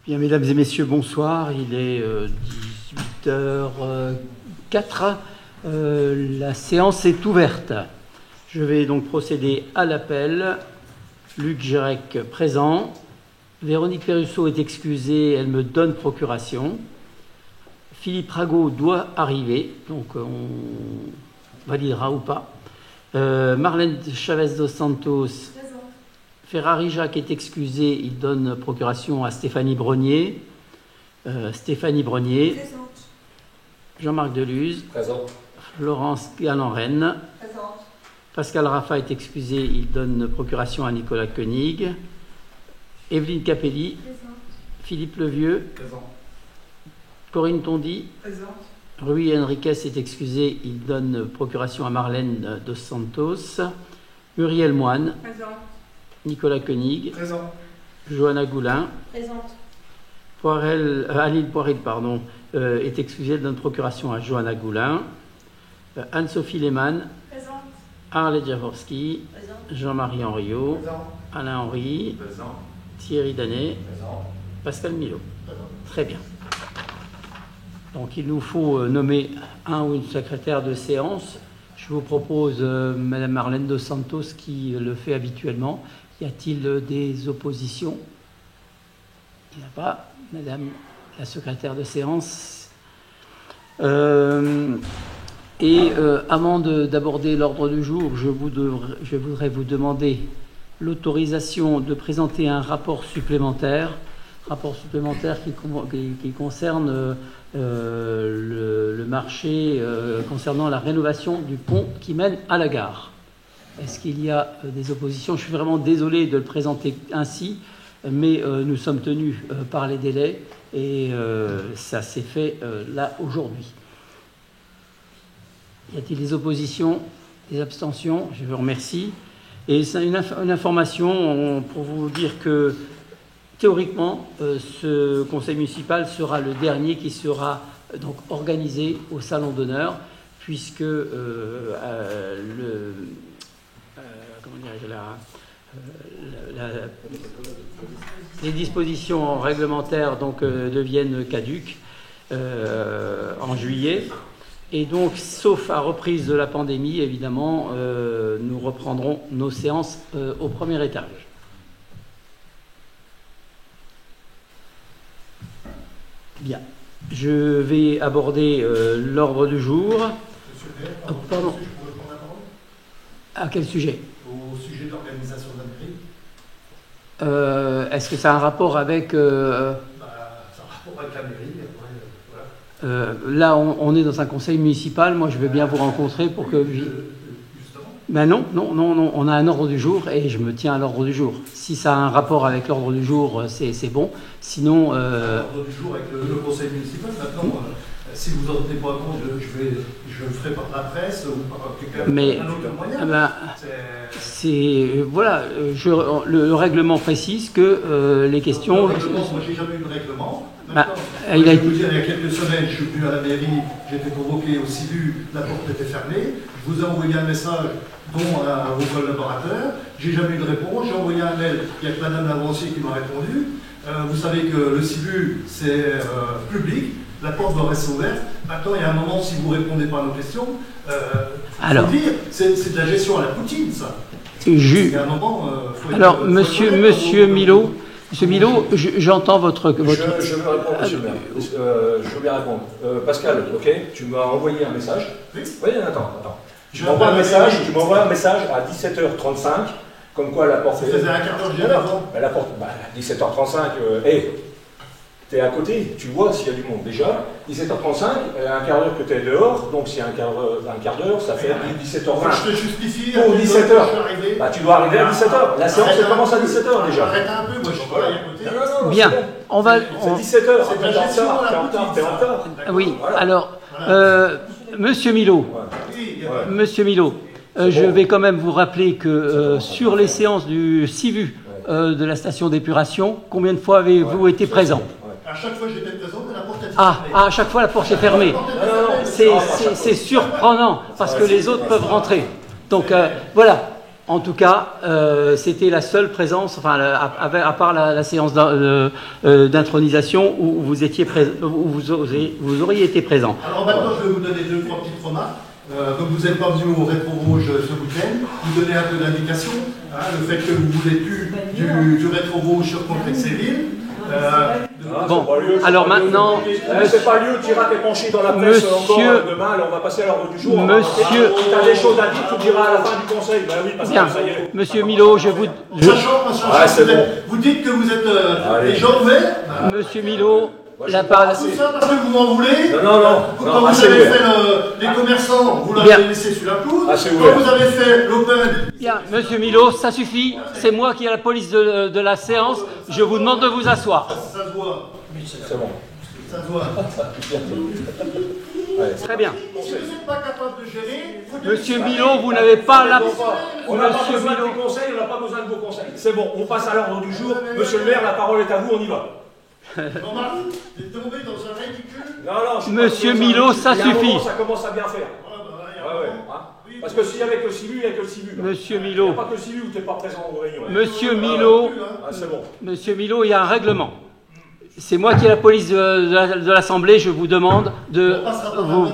Bien, mesdames et messieurs, bonsoir. Il est 18h04. La séance est ouverte. Je vais donc procéder à l'appel. Luc Gérec présent. Véronique Perrusso est excusée, elle me donne procuration. Philippe Rago doit arriver, donc on validera ou pas. Marlène Chavez dos Santos. Ferrari Jacques est excusé, il donne procuration à Stéphanie Brognier. Stéphanie Brognier. Présente. Jean-Marc Deluz. Présent. Florence Galland-Rennes. Présente. Pascal Raffa est excusé, il donne procuration à Nicolas Koenig. Evelyne Capelli. Présente. Philippe Levieux. Présent. Corinne Tondy. Présente. Rui Henriquez est excusé, il donne procuration à Marlène dos Santos. Muriel Moine. Présente. Nicolas Koenig. Présent. Johanna Goulin. Présente. Aline Poirel est excusée, elle donne procuration à Johanna Goulin. Anne-Sophie Lehmann. Présente. Arlette Jaworski. Présente. Jean-Marie Henriot. Présent. Alain Henry. Présent. Thierry Danet. Présent. Pascal Milot. Présent. Très bien. Donc il nous faut nommer un ou une secrétaire de séance. Je vous propose Madame Marlène dos Santos qui le fait habituellement. Y a-t-il des oppositions? Il n'y en a pas. Madame la secrétaire de séance. Avant d'aborder l'ordre du jour, je voudrais vous demander l'autorisation de présenter un rapport supplémentaire qui concerne le marché concernant la rénovation du pont qui mène à la gare. Est-ce qu'il y a des oppositions? Je suis vraiment désolé de le présenter ainsi, mais nous sommes tenus par les délais et ça s'est fait là aujourd'hui. Y a-t-il des oppositions, des abstentions? Je vous remercie. Et c'est une information pour vous dire que théoriquement, ce conseil municipal sera le dernier qui sera donc organisé au Salon d'honneur, puisque les dispositions réglementaires donc, deviennent caduques en juillet. Et donc, sauf à reprise de la pandémie, évidemment, nous reprendrons nos séances au premier étage. Bien. Je vais aborder l'ordre du jour. Monsieur le maire, Pardon. est-ce que je pourrais prendre la parole? À quel sujet? Au sujet de l'organisation de la mairie. Est-ce que ça a un rapport avec... Ça a un rapport avec la mairie. Après, voilà. Là, on est dans un conseil municipal. Moi, je veux bien vous rencontrer pour que... Justement. Ben non, on a un ordre du jour et je me tiens à l'ordre du jour. Si ça a un rapport avec l'ordre du jour, c'est bon. Sinon... L'ordre du jour avec le conseil municipal. Maintenant, si vous n'en tenez pas compte, je le ferai par la presse ou par un autre moyen. Voilà, le règlement précise que les questions... Le règlement, moi, j'ai jamais eu de règlement. Bah, je vais vous dire, il y a quelques semaines, je suis venu à la mairie, j'ai été convoqué au CIVU, la porte était fermée. Je vous ai envoyé un message, dont à vos collaborateurs. J'ai jamais eu de réponse. J'ai envoyé un mail, il y a que Madame Lavancier qui m'a répondu. Vous savez que le CIVU, c'est public, la porte doit rester ouverte. Maintenant, il y a un moment, si vous ne répondez pas à nos questions, alors, faut dire, c'est de la gestion à la Poutine, ça. Il y a un moment, alors, Monsieur Milot, j'entends votre... Je vais répondre, monsieur le maire. Je veux bien répondre. Pascal, ok, tu m'as envoyé un message. Oui. Oui, attends. Tu m'envoies un message à 17h35, comme quoi la porte... Ça faisait un quart d'heure que j'y allais avant. La porte, 17h35, t'es à côté, tu vois s'il y a du monde. Déjà, 17h35, un quart d'heure que t'es dehors, donc s'il y a un quart d'heure, ça fait 17h20. Je te justifie. Pour 17h. Bah, tu dois arriver à 17h. La séance, elle commence à 17h déjà. Arrête un peu, moi je suis pas là à côté. Non, bien, on va... C'est 17h, C'est de la gestion à la Poutine, t'es en retard. Oui, Voilà. alors, Monsieur Milot, Monsieur Milot, je vais quand même vous rappeler que sur les séances du CIVU de la station d'épuration, combien de fois avez-vous été présent? À chaque fois j'étais présent, mais la porte était fermée. À chaque fois la porte est fermée. C'est surprenant parce que les autres peuvent rentrer. Donc voilà. En tout cas, c'était la seule présence, enfin, à part la séance d'intronisation où vous étiez vous auriez été présent. Alors maintenant, je vais vous donner 2-3 petites remarques. Comme vous n'êtes pas venu au Rétro Rouge ce week-end, vous donnez un peu d'indication. Le fait que vous voulez plus du Rétro Rouge sur Contrexéville. Bon, alors maintenant, c'est pas lieu, tu iras t'épancher dans la presse encore demain, alors on va passer à l'ordre du jour. Monsieur, si tu as des choses à dire, tu diras à la fin du conseil. Ben oui, parce que bien, ça y est. Monsieur Milo, je vous... Vous dites que vous êtes les gens ouverts. Monsieur Milo, la parole... Tout ça parce que vous m'en voulez. Non. Quand vous avez fait les commerçants, vous l'avez laissé sur la pelouse. Quand vous avez fait l'open... Bien, Monsieur Milo, ça suffit. C'est moi qui ai la police de la séance. Je vous demande de vous asseoir. Ça se voit. C'est bon. Ça se voit. Très bien. Si vous n'êtes pas capable de gérer... Monsieur Milo, vous n'avez pas la... On n'a pas besoin de vos conseils, on n'a pas besoin de vos conseils. C'est bon, on passe à l'ordre du jour. Monsieur le maire, la parole est à vous, on y va. Jean-Marc, t'es tombé dans un ridicule. Non, Monsieur Milo, ça suffit. Ça commence à bien faire. Parce que s'il y avait que le CIVU, il n'y a que le CIVU. Monsieur Il n'y Milo. a pas que le CIVU où tu n'es pas présent aux réunions. Monsieur Milo. C'est bon. Monsieur Milo, il y a un règlement. C'est moi qui ai la police de l'Assemblée. Je vous demande de vous...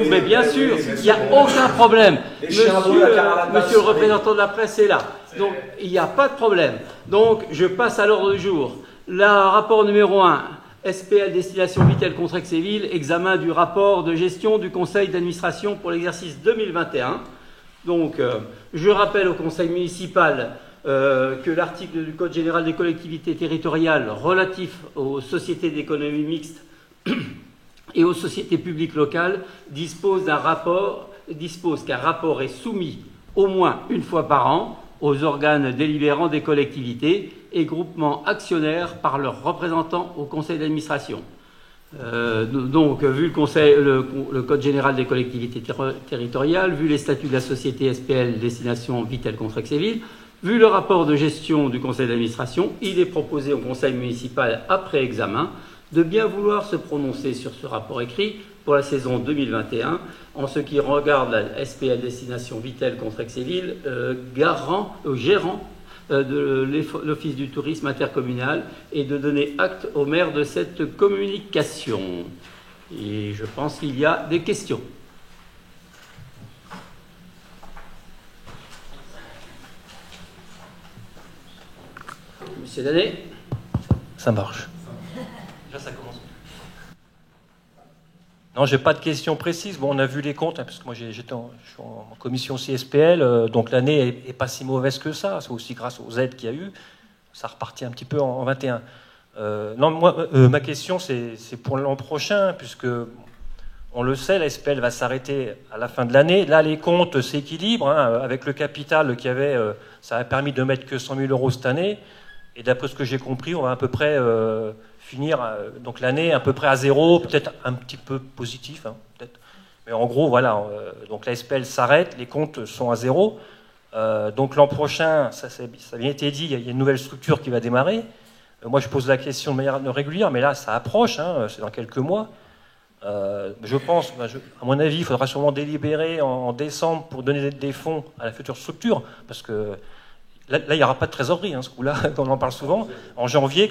Mais bien sûr, il n'y a aucun problème. Monsieur le représentant de la presse est là. Donc, il n'y a pas de problème. Donc, je passe à l'ordre du jour. Le rapport numéro 1, SPL Destination Vittel Contrexéville, examen du rapport de gestion du conseil d'administration pour l'exercice 2021. Donc, je rappelle au conseil municipal que l'article du Code général des collectivités territoriales relatif aux sociétés d'économie mixte et aux sociétés publiques locales dispose qu'un rapport est soumis au moins une fois par an aux organes délibérants des collectivités et groupements actionnaires par leurs représentants au conseil d'administration. Donc, vu le Code général des collectivités territoriales, vu les statuts de la société SPL Destination Vittel Contrexéville, vu le rapport de gestion du conseil d'administration, il est proposé au conseil municipal, après examen, de bien vouloir se prononcer sur ce rapport écrit pour la saison 2021 en ce qui regarde la SPL Destination Vittel Contrexéville, gérant de l'Office du tourisme intercommunal et de donner acte au maire de cette communication. Et je pense qu'il y a des questions. Monsieur Danet. Ça marche. Là, ça commence. Non, j'ai pas de questions précises. Bon, on a vu les comptes, hein, parce que moi je suis en commission CSPL, donc l'année est pas si mauvaise que ça. C'est aussi grâce aux aides qu'il y a eu. Ça repartit un petit peu en 21. Non, moi, ma question, c'est pour l'an prochain, puisque on le sait, la SPL va s'arrêter à la fin de l'année. Là, les comptes s'équilibrent, hein, avec le capital qu'il y avait, ça a permis de mettre que 100 000 € cette année. Et d'après ce que j'ai compris, on va à peu près finir donc l'année à peu près à zéro, peut-être un petit peu positif, hein, peut-être. Mais en gros, voilà. Donc la SPL s'arrête, les comptes sont à zéro. Donc l'an prochain, ça a bien été dit, il y a une nouvelle structure qui va démarrer. Moi, je pose la question de manière régulière, mais là, ça approche, hein, c'est dans quelques mois. Je pense, à mon avis, il faudra sûrement délibérer en décembre pour donner des fonds à la future structure, parce que là, il n'y aura pas de trésorerie, hein, ce coup-là, on en parle souvent. En janvier,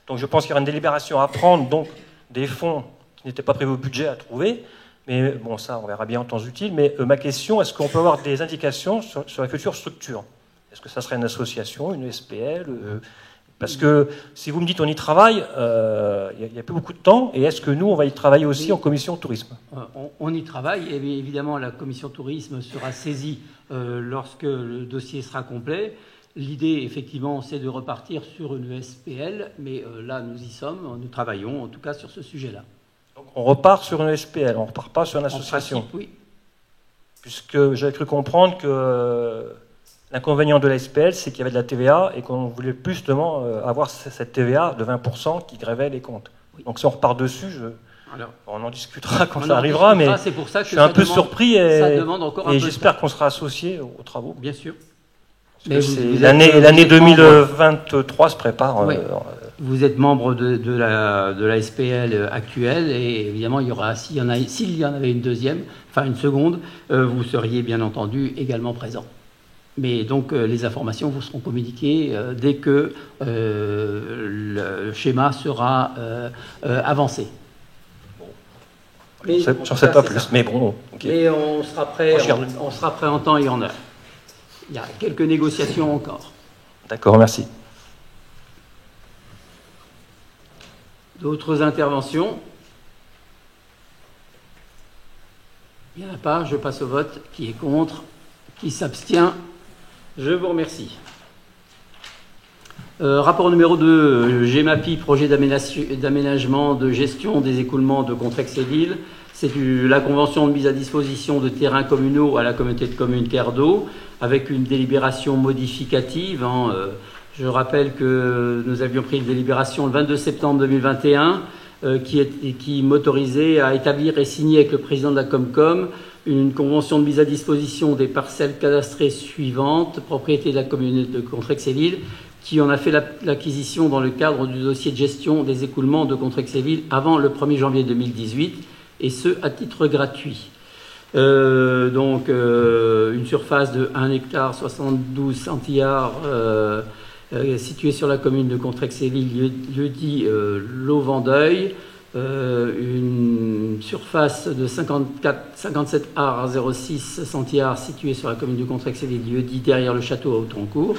donc je pense qu'il y aura une délibération à prendre, donc des fonds qui n'étaient pas prévus au budget à trouver. Mais bon, ça, on verra bien en temps utile. Mais ma question, est-ce qu'on peut avoir des indications sur la future structure? Est-ce que ça serait une association, une SPL Parce que si vous me dites on y travaille, il n'y a plus beaucoup de temps. Et est-ce que nous, on va y travailler aussi en commission tourisme? On y travaille. Et évidemment, la commission tourisme sera saisie lorsque le dossier sera complet. L'idée, effectivement, c'est de repartir sur une SPL. Mais là, nous y sommes. Nous travaillons, en tout cas, sur ce sujet-là. Donc on repart sur une SPL, on ne repart pas sur une association. En principe, oui. Puisque j'avais cru comprendre que l'inconvénient de la SPL, c'est qu'il y avait de la TVA et qu'on voulait plus justement avoir cette TVA de 20% qui grevait les comptes. Oui. Donc si on repart dessus, on en discutera quand ça arrivera, mais c'est pour ça que je suis un peu surpris et j'espère qu'on sera associé aux travaux. Bien sûr. L'année 2023 se prépare. Oui. vous êtes membre de la SPL actuelle et évidemment, il y aura, s'il y en avait une deuxième, enfin une seconde, vous seriez bien entendu également présent. Mais donc, les informations vous seront communiquées dès que le schéma sera avancé. J'en sais pas plus, mais bon. Okay. Mais on sera prêt en temps et en heure. Il y a quelques négociations encore. D'accord, merci. D'autres interventions? Il n'y en a pas, je passe au vote. Qui est contre? Qui s'abstient? Je vous remercie. Rapport numéro 2, GEMAPI, projet d'aménagement de gestion des écoulements de Contrexéville. C'est la convention de mise à disposition de terrains communaux à la communauté de communes Kerdo, avec une délibération modificative. Je rappelle que nous avions pris une délibération le 22 septembre 2021 qui m'autorisait à établir et signer avec le président de la Comcom une convention de mise à disposition des parcelles cadastrées suivantes, propriété de la commune de Contrexéville, qui en a fait l'acquisition dans le cadre du dossier de gestion des écoulements de Contrexéville avant le 1er janvier 2018, et ce, à titre gratuit. Une surface de 1 hectare 72 centillards située sur la commune de Contrexéville, lieu-dit L'Auvendeuil, une surface de 57 arts 06 centillards située sur la commune de Contrexéville, lieu-dit derrière le château à Hautroncourt.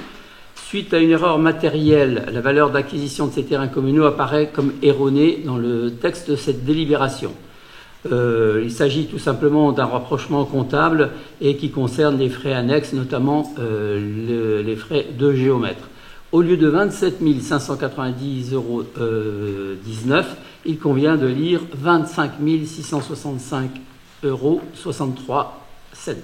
Suite à une erreur matérielle, la valeur d'acquisition de ces terrains communaux apparaît comme erronée dans le texte de cette délibération. Il s'agit tout simplement d'un rapprochement comptable et qui concerne les frais annexes, notamment les frais de géomètre. Au lieu de 27 590,19 €, il convient de lire 25 665,63 €.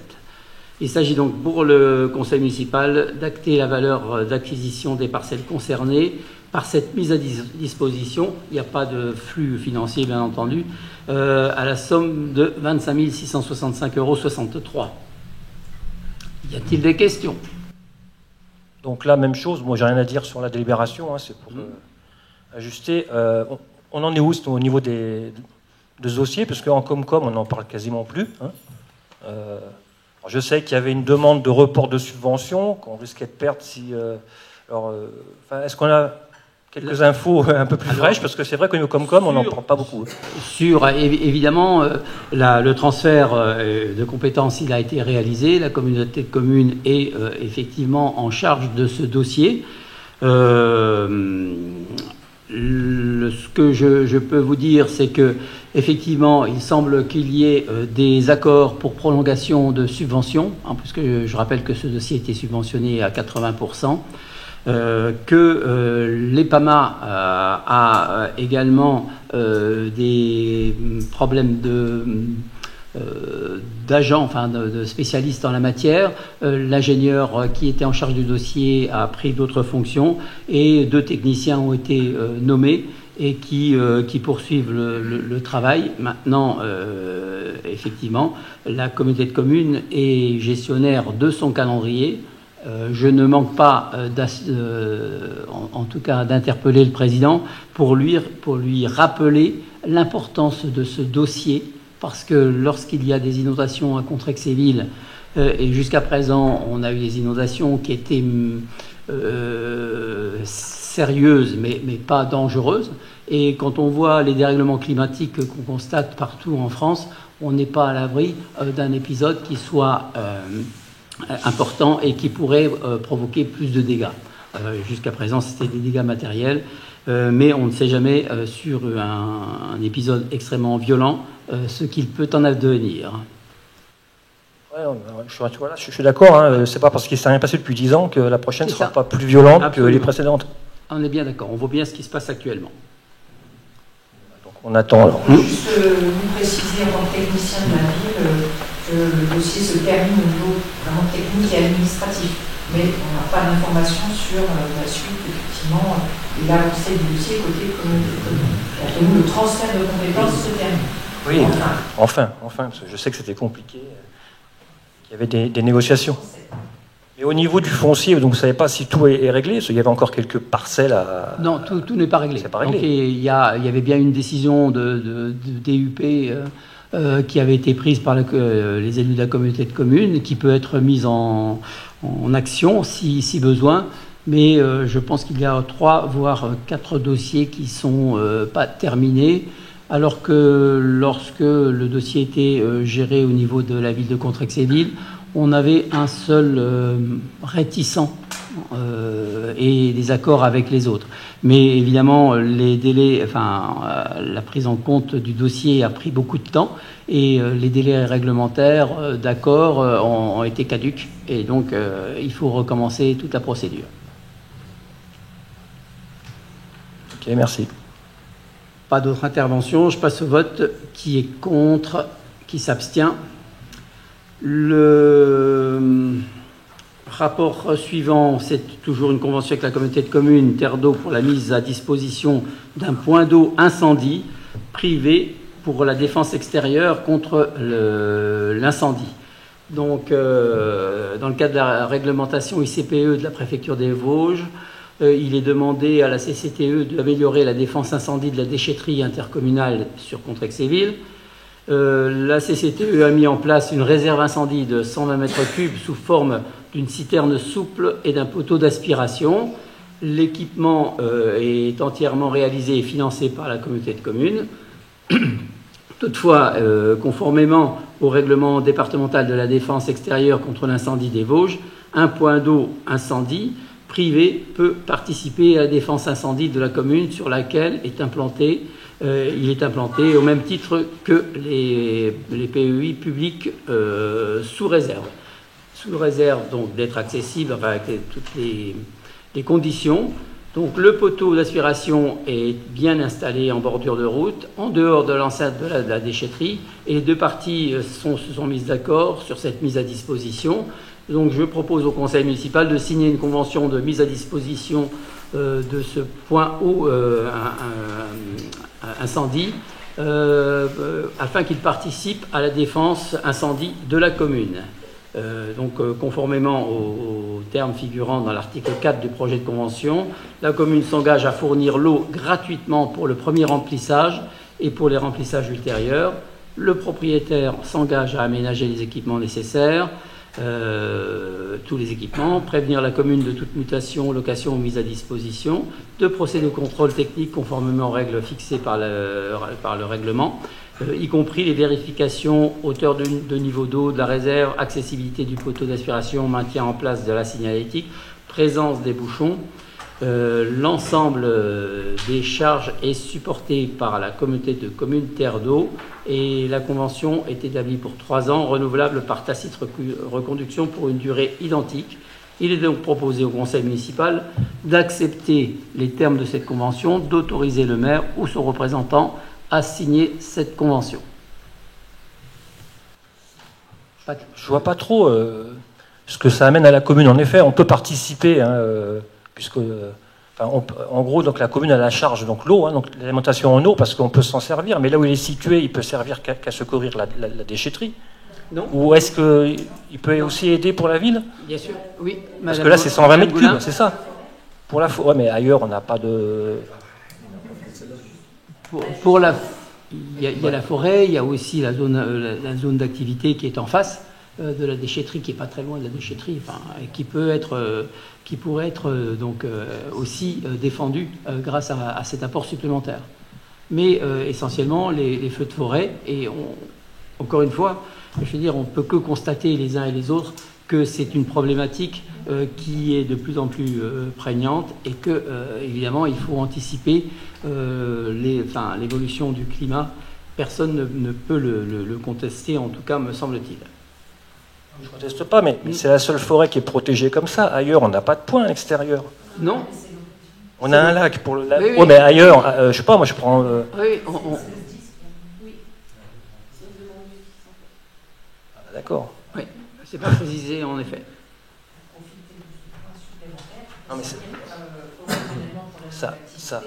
Il s'agit donc pour le conseil municipal d'acter la valeur d'acquisition des parcelles concernées par cette mise à disposition. Il n'y a pas de flux financier, bien entendu, à la somme de 25 665,63 €. Y a-t-il des questions? Donc là, même chose, moi j'ai rien à dire sur la délibération, c'est pour ajuster. On en est où au niveau des dossiers? Parce qu'en Comcom, on n'en parle quasiment plus. Je sais qu'il y avait une demande de report de subvention, qu'on risquait de perdre si... est-ce qu'on a quelques infos un peu plus fraîches? Parce que c'est vrai qu'au niveau Comcom, on n'en parle pas beaucoup. Évidemment, le transfert de compétences, il a été réalisé. La communauté de communes est effectivement en charge de ce dossier. Ce que je peux vous dire, c'est que effectivement, il semble qu'il y ait des accords pour prolongation de subventions, puisque je rappelle que ce dossier était subventionné à 80%, que l'EPAMA a également des problèmes d'agents, de spécialistes en la matière. L'ingénieur qui était en charge du dossier a pris d'autres fonctions et 2 techniciens ont été nommés et qui poursuivent le travail. Maintenant, effectivement, la communauté de communes est gestionnaire de son calendrier. Je ne manque pas, en tout cas, d'interpeller le président pour lui rappeler l'importance de ce dossier, parce que lorsqu'il y a des inondations à Contrexéville, et jusqu'à présent, on a eu des inondations qui étaient sérieuses, mais pas dangereuses. Et quand on voit les dérèglements climatiques qu'on constate partout en France, on n'est pas à l'abri d'un épisode qui soit important et qui pourrait provoquer plus de dégâts. Jusqu'à présent, c'était des dégâts matériels, mais on ne sait jamais sur un épisode extrêmement violent ce qu'il peut en advenir. Je suis d'accord, c'est pas parce qu'il ne s'est rien passé depuis 10 ans que la prochaine ne sera pas plus violente Absolument. Que les précédentes. On est bien d'accord, on voit bien ce qui se passe actuellement. Donc on attend alors. Juste vous préciser en tant que technicien de la ville que le dossier se termine au niveau vraiment technique et administratif, mais on n'a pas d'informations sur la suite, effectivement, et l'avancée du dossier côté commune. Le transfert de compétences se termine. Oui, enfin, parce que je sais que c'était compliqué, qu'il y avait des négociations. Et au niveau du foncier, donc vous ne savez pas si tout est réglé, parce qu'il y avait encore quelques parcelles à... Non, tout n'est pas réglé. C'est pas réglé. Donc, il y avait bien une décision de DUP qui avait été prise par les élus de la communauté de communes, qui peut être mise en action si besoin. Mais je pense qu'il y a 3 voire 4 dossiers qui ne sont pas terminés, alors que lorsque le dossier était géré au niveau de la ville de Contrexéville, on avait un seul réticent et des accords avec les autres. Mais évidemment, les délais, la prise en compte du dossier a pris beaucoup de temps et les délais réglementaires d'accord ont été caducs. Et donc, il faut recommencer toute la procédure. Ok, merci. Pas d'autres interventions. Je passe au vote. Qui est contre? Qui s'abstient? Le rapport suivant, c'est toujours une convention avec la communauté de communes Terre d'eau pour la mise à disposition d'un point d'eau incendie privé pour la défense extérieure contre l'incendie. Donc, dans le cadre de la réglementation ICPE de la préfecture des Vosges, il est demandé à la CCTE d'améliorer la défense incendie de la déchetterie intercommunale sur Contrexéville. La CCTE a mis en place une réserve incendie de 120 m3 sous forme d'une citerne souple et d'un poteau d'aspiration. L'équipement est entièrement réalisé et financé par la communauté de communes. Toutefois, conformément au règlement départemental de la défense extérieure contre l'incendie des Vosges, un point d'eau incendie privé peut participer à la défense incendie de la commune sur laquelle il est implanté au même titre que les PEI publics sous réserve. Sous réserve donc d'être accessible avec toutes les conditions. Donc le poteau d'aspiration est bien installé en bordure de route, en dehors de l'enceinte de la déchetterie, et les 2 parties se sont mises d'accord sur cette mise à disposition. Donc je propose au conseil municipal de signer une convention de mise à disposition de ce point eau incendie afin qu'il participe à la défense incendie de la commune. Conformément aux termes figurant dans l'article 4 du projet de convention, la commune s'engage à fournir l'eau gratuitement pour le premier remplissage et pour les remplissages ultérieurs. Le propriétaire s'engage à aménager les équipements nécessaires, tous les équipements, prévenir la commune de toute mutation, location ou mise à disposition, de procéder au contrôle technique conformément aux règles fixées par le règlement, y compris les vérifications, hauteur de niveau d'eau de la réserve, accessibilité du poteau d'aspiration, maintien en place de la signalétique, présence des bouchons. L'ensemble des charges est supporté par la communauté de communes Terre d'eau et la convention est établie pour 3 ans, renouvelable par tacite reconduction pour une durée identique. Il est donc proposé au conseil municipal d'accepter les termes de cette convention, d'autoriser le maire ou son représentant à signer cette convention. Je vois pas trop ce que ça amène à la commune. En effet, on peut participer, puisque, en gros, donc la commune a la charge, donc l'eau, donc l'alimentation en eau, parce qu'on peut s'en servir. Mais là où il est situé, il peut servir qu'à secourir la déchetterie. Non. Ou est-ce qu'il peut aussi aider pour la ville? Bien sûr, oui. Parce que là, c'est 120 mètres cubes, c'est ça. Pour la forêt, mais ailleurs, on n'a pas de. Il y a la forêt, il y a aussi la zone d'activité qui est en face de la déchetterie, qui n'est pas très loin de la déchetterie, et qui pourrait être aussi défendue grâce à cet apport supplémentaire. Mais essentiellement, les feux de forêt, et encore une fois, je veux dire, on ne peut que constater les uns et les autres que c'est une problématique qui est de plus en plus prégnante et que, évidemment, il faut anticiper l'évolution du climat. Personne ne peut le contester, en tout cas, me semble-t-il. Je ne conteste pas, mais c'est la seule forêt qui est protégée comme ça. Ailleurs, on n'a pas de point à l'extérieur. Non. On a un lac pour le lac. Oui, oui. Ouais, mais ailleurs, je sais pas, moi je prends. Oui, D'accord. oui, c'est pas précisé en effet. Non, mais ça.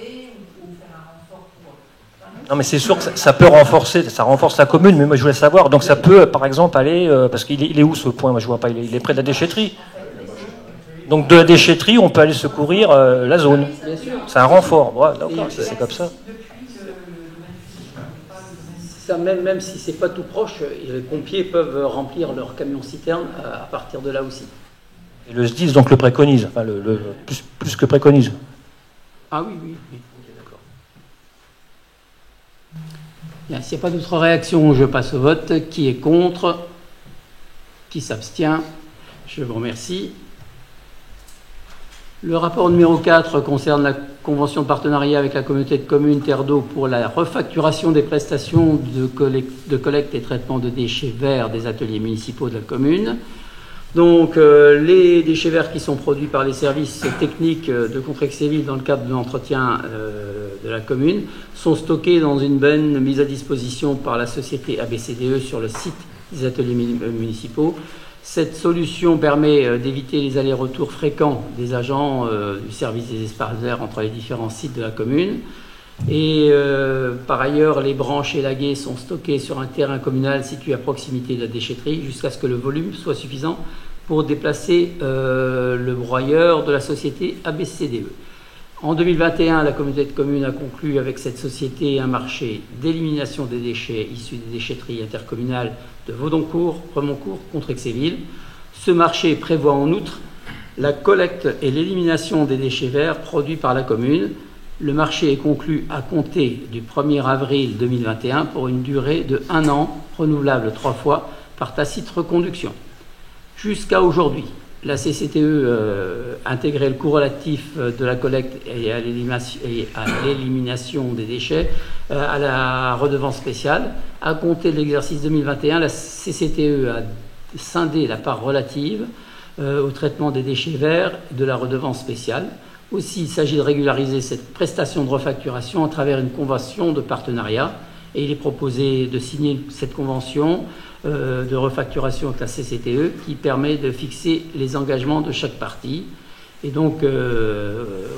Non, mais c'est sûr que ça peut renforcer, ça renforce la commune, mais moi je voulais savoir, donc ça peut par exemple aller, parce qu'il est où ce point? Moi je vois pas, il est près de la déchetterie. Donc de la déchetterie, on peut aller secourir la zone. Bien sûr. C'est un renfort. Voilà, d'accord, c'est comme ça. Ça, même si c'est pas tout proche, les pompiers peuvent remplir leur camion-citerne à partir de là aussi. Et le SDIS donc le préconise, enfin plus que préconise. Ah oui, oui, oui. Ok, d'accord. Bien, s'il n'y a pas d'autres réactions, je passe au vote. Qui est contre? Qui s'abstient? Je vous remercie. Le rapport numéro 4 concerne la convention de partenariat avec la communauté de communes Terre d'Eau pour la refacturation des prestations de collecte et traitement de déchets verts des ateliers municipaux de la commune. Donc, les déchets verts qui sont produits par les services techniques de Contrexéville dans le cadre de l'entretien de la commune sont stockés dans une benne mise à disposition par la société ABCDE sur le site des ateliers municipaux. Cette solution permet d'éviter les allers-retours fréquents des agents du service des espaces verts entre les différents sites de la commune. Et par ailleurs, les branches élaguées sont stockées sur un terrain communal situé à proximité de la déchetterie jusqu'à ce que le volume soit suffisant pour déplacer le broyeur de la société ABCDE. En 2021, la communauté de communes a conclu avec cette société un marché d'élimination des déchets issus des déchetteries intercommunales de Vaudoncourt, Remoncourt, Contrexéville. Ce marché prévoit en outre la collecte et l'élimination des déchets verts produits par la commune. Le marché est conclu à compter du 1er avril 2021 pour une durée de 1 an, renouvelable 3 fois par tacite reconduction. Jusqu'à aujourd'hui, la CCTE intégrait le coût relatif de la collecte et à l'élimination des déchets à la redevance spéciale. À compter de l'exercice 2021, la CCTE a scindé la part relative au traitement des déchets verts de la redevance spéciale. Aussi, il s'agit de régulariser cette prestation de refacturation à travers une convention de partenariat. Et il est proposé de signer cette convention de refacturation avec la CCTE qui permet de fixer les engagements de chaque partie. Et donc,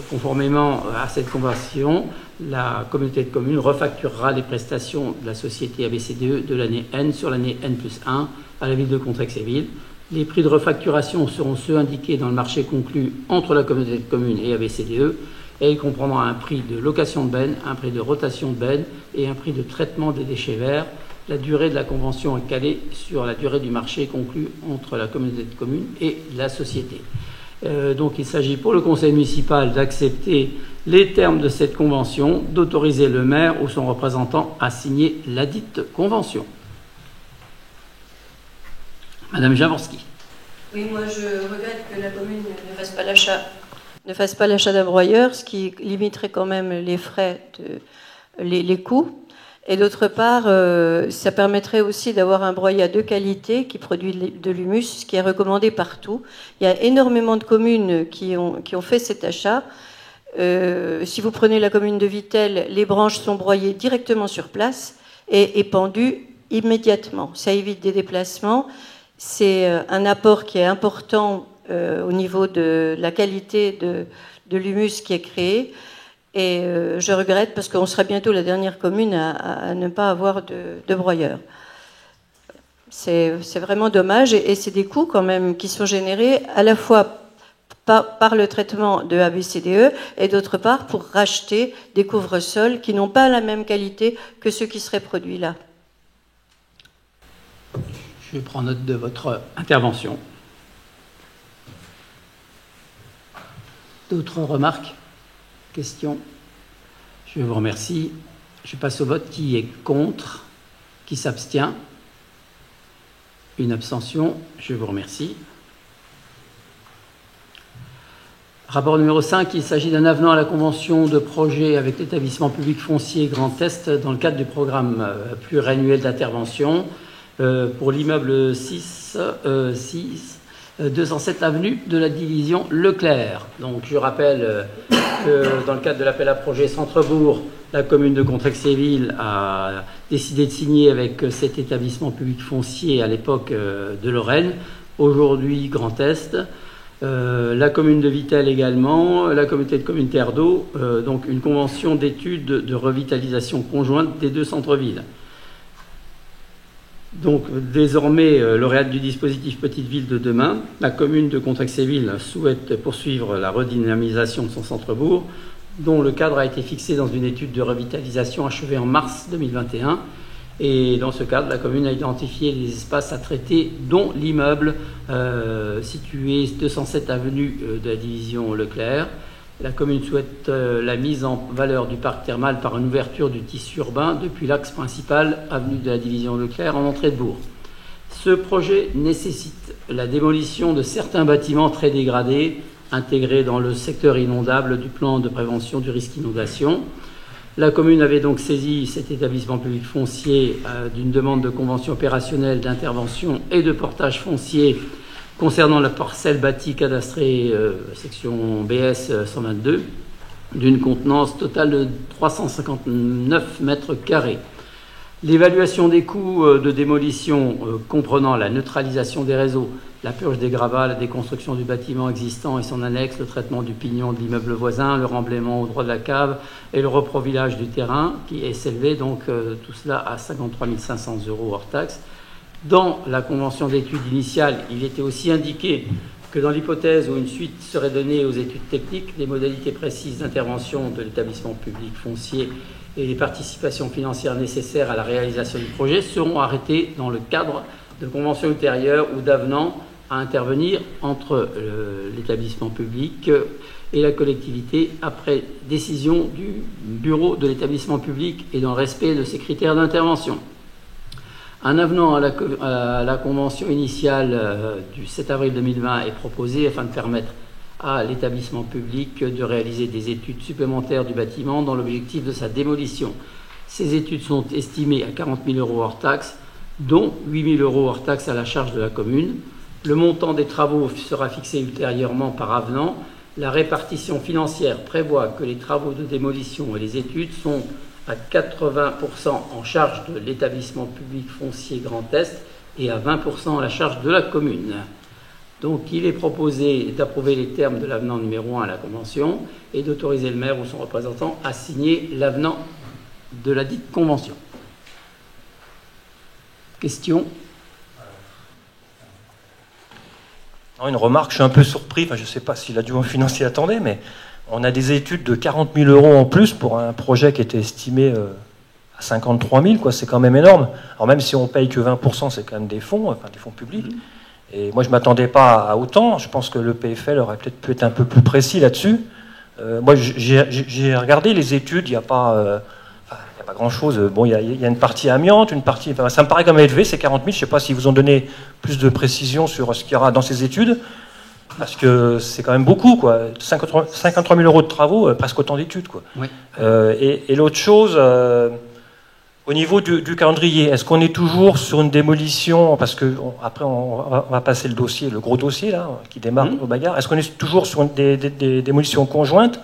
conformément à cette convention, la communauté de communes refacturera les prestations de la société ABCDE de l'année N sur l'année N+1 à la ville de Contrexéville. Les prix de refacturation seront ceux indiqués dans le marché conclu entre la communauté de communes et ABCDE, et il comprendra un prix de location de benne, un prix de rotation de benne et un prix de traitement des déchets verts. La durée de la convention est calée sur la durée du marché conclu entre la communauté de communes et la société. Donc il s'agit pour le conseil municipal d'accepter les termes de cette convention, d'autoriser le maire ou son représentant à signer ladite convention. Madame Jaworski. Oui, moi je regrette que la commune ne fasse pas l'achat d'un broyeur, ce qui limiterait quand même les frais, les coûts. Et d'autre part, ça permettrait aussi d'avoir un broyat de qualité qui produit de l'humus, ce qui est recommandé partout. Il y a énormément de communes qui ont fait cet achat. Si vous prenez la commune de Vittel, les branches sont broyées directement sur place et pendues immédiatement. Ça évite des déplacements. C'est un apport qui est important au niveau de la qualité de l'humus qui est créé. Et je regrette parce qu'on sera bientôt la dernière commune à ne pas avoir de broyeur. C'est vraiment dommage et c'est des coûts quand même qui sont générés à la fois par le traitement de ABCDE et d'autre part pour racheter des couvre-sols qui n'ont pas la même qualité que ceux qui seraient produits là. Je prends note de votre intervention. D'autres remarques? Questions? Je vous remercie. Je passe au vote. Qui est contre? Qui s'abstient? Une abstention. Je vous remercie. Rapport numéro 5. Il s'agit d'un avenant à la convention de projet avec l'établissement public foncier Grand Est dans le cadre du programme pluriannuel d'intervention pour l'immeuble 207 avenue de la division Leclerc. Donc je rappelle que dans le cadre de l'appel à projet Centre-Bourg, la commune de Contrexéville a décidé de signer avec cet établissement public foncier à l'époque de Lorraine, aujourd'hui Grand Est, la commune de Vittel également, la communauté de communes Terre d'Eau, donc une convention d'études de revitalisation conjointe des deux centres-villes. Donc, désormais lauréate du dispositif Petite Ville de demain, la commune de Contrexéville souhaite poursuivre la redynamisation de son centre-bourg, dont le cadre a été fixé dans une étude de revitalisation achevée en mars 2021. Et dans ce cadre, la commune a identifié les espaces à traiter, dont l'immeuble situé 207 avenue de la division Leclerc. La commune souhaite la mise en valeur du parc thermal par une ouverture du tissu urbain depuis l'axe principal, avenue de la division Leclerc, en entrée de bourg. Ce projet nécessite la démolition de certains bâtiments très dégradés, intégrés dans le secteur inondable du plan de prévention du risque inondation. La commune avait donc saisi cet établissement public foncier d'une demande de convention opérationnelle d'intervention et de portage foncier concernant la parcelle bâtie cadastrée section BS 122 d'une contenance totale de 359 mètres carrés. L'évaluation des coûts de démolition comprenant la neutralisation des réseaux, la purge des gravats, la déconstruction du bâtiment existant et son annexe, le traitement du pignon de l'immeuble voisin, le remblaiement au droit de la cave et le reprofilage du terrain qui est élevé, donc tout cela à 53 500 € hors taxe. Dans la convention d'études initiale, il était aussi indiqué que dans l'hypothèse où une suite serait donnée aux études techniques, les modalités précises d'intervention de l'établissement public foncier et les participations financières nécessaires à la réalisation du projet seront arrêtées dans le cadre de conventions ultérieures ou d'avenants à intervenir entre l'établissement public et la collectivité après décision du bureau de l'établissement public et dans le respect de ses critères d'intervention. Un avenant à la convention initiale du 7 avril 2020 est proposé afin de permettre à l'établissement public de réaliser des études supplémentaires du bâtiment dans l'objectif de sa démolition. Ces études sont estimées à 40 000 € hors taxe, dont 8 000 € hors taxe à la charge de la commune. Le montant des travaux sera fixé ultérieurement par avenant. La répartition financière prévoit que les travaux de démolition et les études sont à 80% en charge de l'établissement public foncier Grand Est et à 20% à la charge de la commune. Donc il est proposé d'approuver les termes de l'avenant numéro 1 à la convention et d'autoriser le maire ou son représentant à signer l'avenant de la dite convention. Question ? Une remarque, je suis un peu surpris, je ne sais pas si l'adjoint financier attendait, mais on a des études de 40 000 € en plus pour un projet qui était estimé à 53 000, c'est quand même énorme. Alors même si on paye que 20%, c'est quand même des fonds publics. Et moi, je ne m'attendais pas à autant. Je pense que le PFL aurait peut-être pu être un peu plus précis là-dessus. Moi, j'ai regardé les études, il n'y a pas grand-chose. Bon, il y a une partie amiante, une partie... ça me paraît quand même élevé, ces 40 000. Je ne sais pas s'ils vous ont donné plus de précision sur ce qu'il y aura dans ces études, parce que c'est quand même beaucoup, 53 000 € de travaux, presque autant d'études, Oui. Et l'autre chose, au niveau du calendrier, est-ce qu'on est toujours sur une démolition, parce que après on va passer le dossier, le gros dossier là, qui démarre aux bagarres, est-ce qu'on est toujours sur des démolitions conjointes?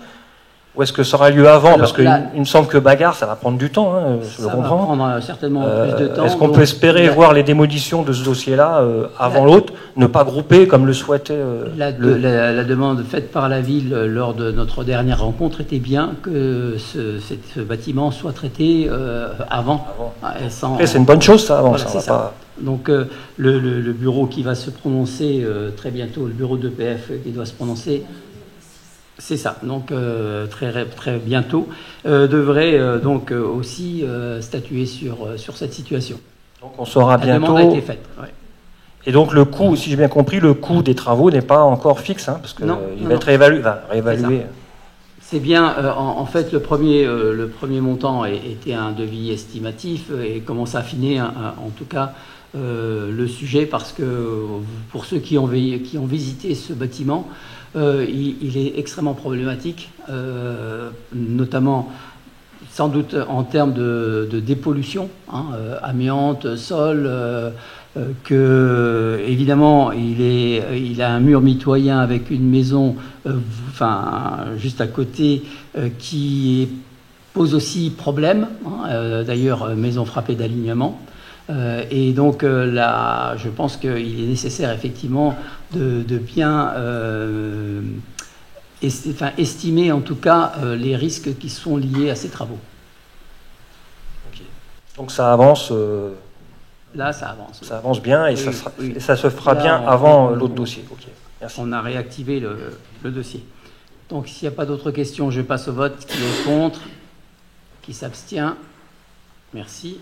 Ou est-ce que ça aura lieu avant? Parce qu'il me semble que bagarre, ça va prendre du temps, je le comprends. Ça va prendre certainement plus de temps. Est-ce qu'on peut espérer voir les démolitions de ce dossier-là avant l'autre, ne pas grouper comme le souhaitait la demande faite par la ville lors de notre dernière rencontre était bien que ce bâtiment soit traité avant. Après, c'est une bonne chose, ça, avant. Voilà, ça va pas... Donc le bureau qui va se prononcer très bientôt, le bureau d'EPF qui doit se prononcer... C'est ça, donc très bientôt, devrait donc aussi statuer sur cette situation. Donc on saura bientôt... La demande a été faite, ouais. Et donc le coût, si j'ai bien compris, le coût des travaux n'est pas encore fixe, parce qu'il va être réévalué. C'est bien, en fait, le premier montant était un devis estimatif et commence à affiner, en tout cas, le sujet, parce que pour ceux qui ont visité ce bâtiment, il est extrêmement problématique, notamment sans doute en termes de dépollution, amiante, sol, que évidemment il a un mur mitoyen avec une maison juste à côté qui pose aussi problème, d'ailleurs maison frappée d'alignement. Et donc là, je pense qu'il est nécessaire effectivement de bien estimer en tout cas les risques qui sont liés à ces travaux. Okay. Donc ça avance Là, ça avance. Ça avance bien et, Oui, et ça se fera Là, bien avant l'autre dossier. Ok, merci. On a réactivé le dossier. Donc, s'il n'y a pas d'autres questions, je passe au vote. Qui est contre? Qui s'abstient? Merci.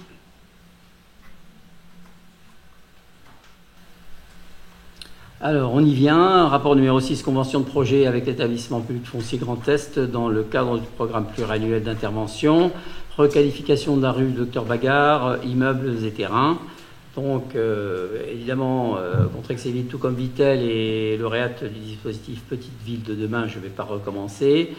Alors, on y vient. Rapport numéro 6, convention de projet avec l'établissement public foncier Grand Est dans le cadre du programme pluriannuel d'intervention. Requalification de la rue Docteur Bagarre, immeubles et terrains. Donc, évidemment, Contrexéville, tout comme Vittel et lauréate du dispositif Petite Ville de demain, je ne vais pas recommencer.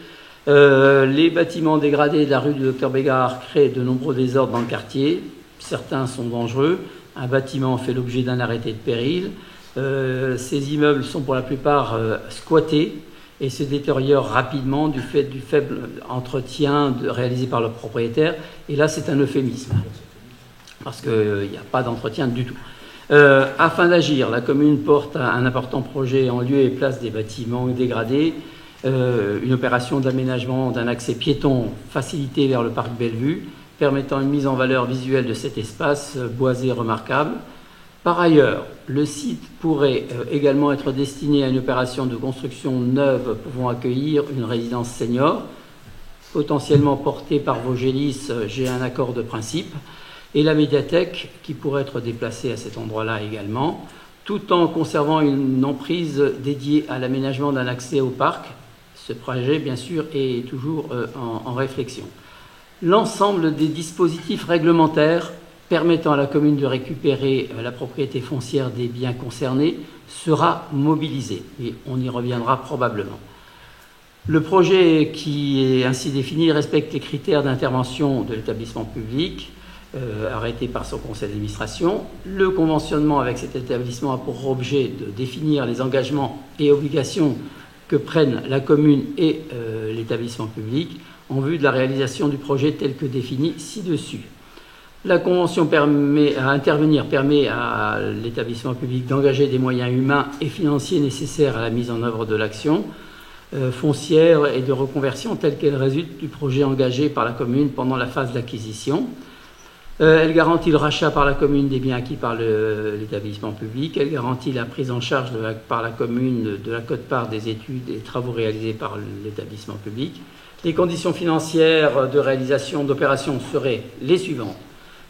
Les bâtiments dégradés de la rue du Docteur Bagarre créent de nombreux désordres dans le quartier. Certains sont dangereux. Un bâtiment fait l'objet d'un arrêté de péril. Ces immeubles sont pour la plupart squattés et se détériorent rapidement du fait du faible entretien réalisé par le propriétaire. Et là, c'est un euphémisme, parce qu'il n'y a pas d'entretien du tout. Afin d'agir, la commune porte un important projet en lieu et place des bâtiments dégradés, une opération d'aménagement d'un accès piéton facilité vers le parc Bellevue, permettant une mise en valeur visuelle de cet espace boisé remarquable. Par ailleurs, le site pourrait également être destiné à une opération de construction neuve pouvant accueillir une résidence senior, potentiellement portée par Vogélis, j'ai un accord de principe, et la médiathèque qui pourrait être déplacée à cet endroit-là également, tout en conservant une emprise dédiée à l'aménagement d'un accès au parc. Ce projet, bien sûr, est toujours en réflexion. L'ensemble des dispositifs réglementaires permettant à la commune de récupérer la propriété foncière des biens concernés sera mobilisé, et on y reviendra probablement. Le projet qui est ainsi défini respecte les critères d'intervention de l'établissement public arrêté par son conseil d'administration. Le conventionnement avec cet établissement a pour objet de définir les engagements et obligations que prennent la commune et l'établissement public en vue de la réalisation du projet tel que défini ci-dessus. La convention permet à l'établissement public d'engager des moyens humains et financiers nécessaires à la mise en œuvre de l'action foncière et de reconversion telle qu'elle résulte du projet engagé par la commune pendant la phase d'acquisition. Elle garantit le rachat par la commune des biens acquis par l'établissement public. Elle garantit la prise en charge par la commune de la quote-part des études et travaux réalisés par l'établissement public. Les conditions financières de réalisation d'opérations seraient les suivantes.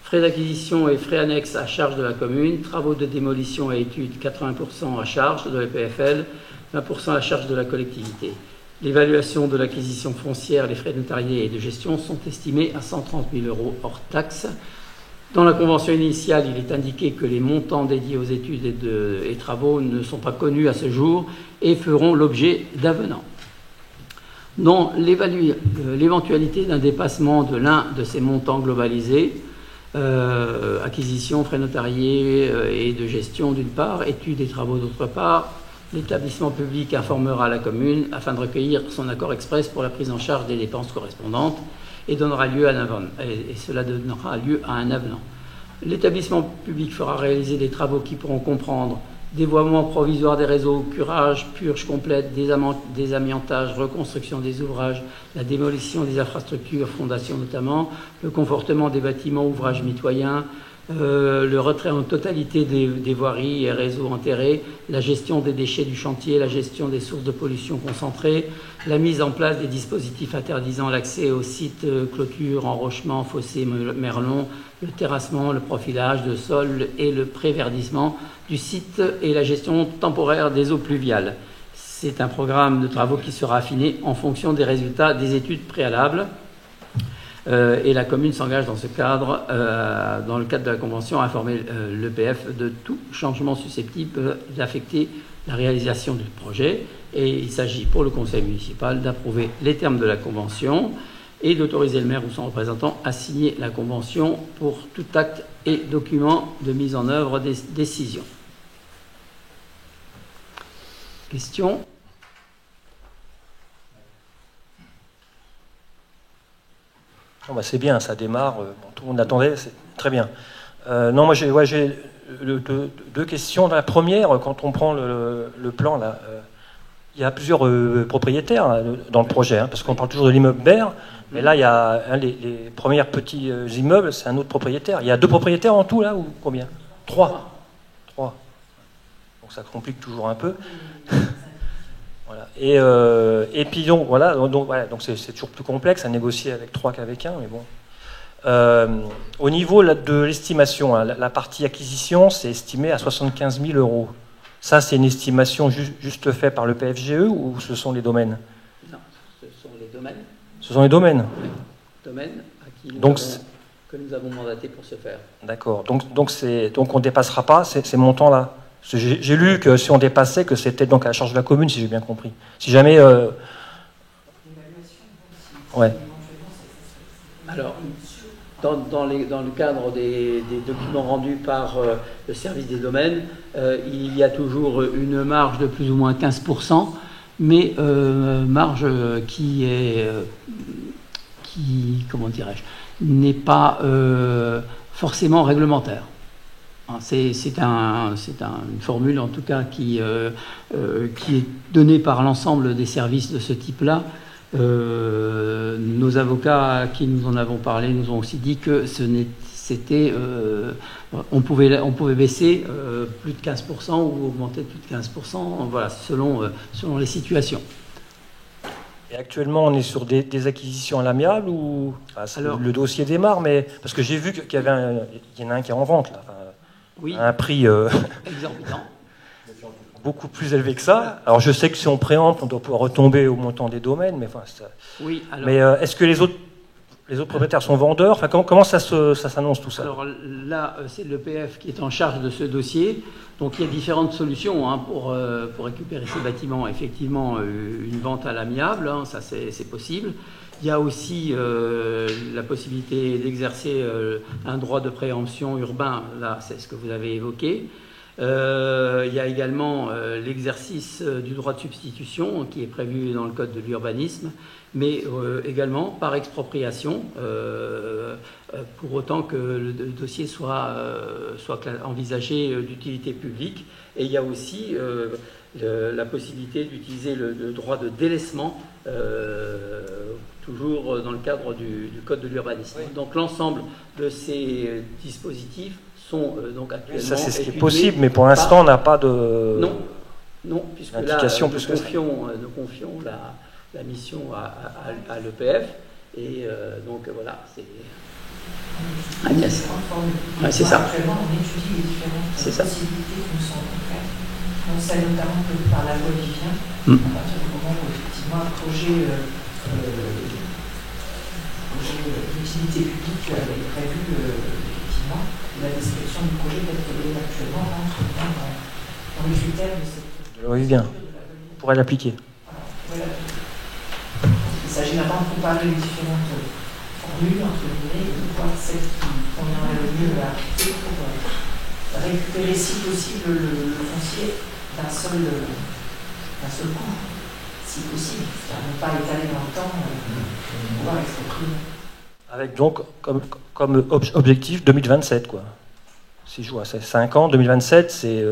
Frais d'acquisition et frais annexes à charge de la commune, travaux de démolition et études 80% à charge de l'EPFL, 20% à charge de la collectivité. L'évaluation de l'acquisition foncière, les frais notariés et de gestion sont estimés à 130 000 € hors taxes. Dans la convention initiale, il est indiqué que les montants dédiés aux études et travaux ne sont pas connus à ce jour et feront l'objet d'avenants. Dans l'éventualité d'un dépassement de l'un de ces montants globalisés, acquisition, frais notariés et de gestion d'une part, études et travaux d'autre part, l'établissement public informera la commune afin de recueillir son accord express pour la prise en charge des dépenses correspondantes et cela donnera lieu à un avenant. L'établissement public fera réaliser des travaux qui pourront comprendre dévoiement provisoire des réseaux, curage, purge complète, désamiantage, reconstruction des ouvrages, la démolition des infrastructures, fondations notamment, le confortement des bâtiments, ouvrages mitoyens, le retrait en totalité des voiries et réseaux enterrés, la gestion des déchets du chantier, la gestion des sources de pollution concentrées, la mise en place des dispositifs interdisant l'accès aux sites, clôtures, enrochements, fossés, merlons, le terrassement, le profilage de sol et le préverdissement du site et la gestion temporaire des eaux pluviales. C'est un programme de travaux qui sera affiné en fonction des résultats des études préalables. Et la commune s'engage dans ce cadre, dans le cadre de la convention, à informer l'EPF de tout changement susceptible d'affecter la réalisation du projet. Et il s'agit pour le conseil municipal d'approuver les termes de la convention et d'autoriser le maire ou son représentant à signer la convention pour tout acte et document de mise en œuvre des décisions. Question ? Oh bah c'est bien, ça démarre, tout le monde attendait, c'est très bien. Non, moi j'ai deux questions. La première, quand on prend le plan, là, il y a plusieurs propriétaires là, dans le projet, parce qu'on parle toujours de l'immeuble Baird, mais là, il y a les premiers petits immeubles, c'est un autre propriétaire. Il y a deux propriétaires en tout, là, ou combien ? 3. Donc ça complique toujours un peu. Voilà. Et puis donc voilà, donc c'est toujours plus complexe à négocier avec 3 qu'avec 1, mais bon. Au niveau de l'estimation, hein, la partie acquisition, c'est estimé à 75 000 euros. Ça, c'est une estimation juste faite par le PFGE ou ce sont les domaines? Non, ce sont les domaines. Ce sont les domaines. Oui. Domaines que nous avons mandaté pour ce faire. D'accord. Donc on ne dépassera pas ces montants-là. J'ai lu que si on dépassait, que c'était donc à la charge de la commune, si j'ai bien compris. Si jamais... Ouais. Alors, dans le cadre des documents rendus par le service des domaines, il y a toujours une marge de plus ou moins 15%, mais marge qui comment dirais-je, n'est pas forcément réglementaire. C'est une formule en tout cas qui est donnée par l'ensemble des services de ce type-là. Nos avocats à qui nous en avons parlé nous ont aussi dit que on pouvait baisser plus de 15% ou augmenter de plus de 15%, voilà, selon les situations. Et actuellement, on est sur des acquisitions à l'amiable ou alors, le dossier démarre, mais parce que j'ai vu qu'il y en a un qui est en vente là, oui, à un prix exorbitant. Beaucoup plus élevé que ça. Alors je sais que si on préempte, on doit pouvoir retomber au montant des domaines, mais enfin, oui, alors, mais est-ce que les autres propriétaires sont vendeurs? Enfin, comment ça s'annonce tout ça? Alors là, c'est l'EPF qui est en charge de ce dossier. Donc il y a différentes solutions hein, pour récupérer ces bâtiments. Effectivement, une vente à l'amiable, hein, ça c'est possible. Il y a aussi la possibilité d'exercer un droit de préemption urbain. Là, c'est ce que vous avez évoqué. Il y a également l'exercice du droit de substitution qui est prévu dans le code de l'urbanisme, mais également par expropriation, pour autant que le dossier soit envisagé d'utilité publique. Et il y a aussi la possibilité d'utiliser le droit de délaissement, toujours dans le cadre du code de l'urbanisme. Oui. Donc l'ensemble de ces dispositifs sont donc actuellement... Ça, c'est ce qui est possible, mais pour l'instant, on n'a pas de... Non, puisque là, nous confions la mission à l'EPF, et donc voilà, c'est... Agnès. Ouais, c'est ça. Actuellement, on étudie les différentes possibilités qui nous sont offertes. On sait notamment que par la loi Vivien, à partir du moment où effectivement un projet d'utilité publique est prévu, effectivement, la description du projet tel qu'elle est actuellement rentre dans les critères de cette... Oui, bien. On pourrait l'appliquer. Voilà. Il s'agit maintenant de comparer les différentes formules, entre guillemets, et de voir celle qui conviendrait le mieux à appliquer pour récupérer, si possible, le foncier d'un seul coup, si possible, c'est-à-dire ne pas étaler dans le temps pour pouvoir exproprier. Avec donc comme objectif 2027, quoi. Si je vois, c'est 5 ans, 2027, c'est...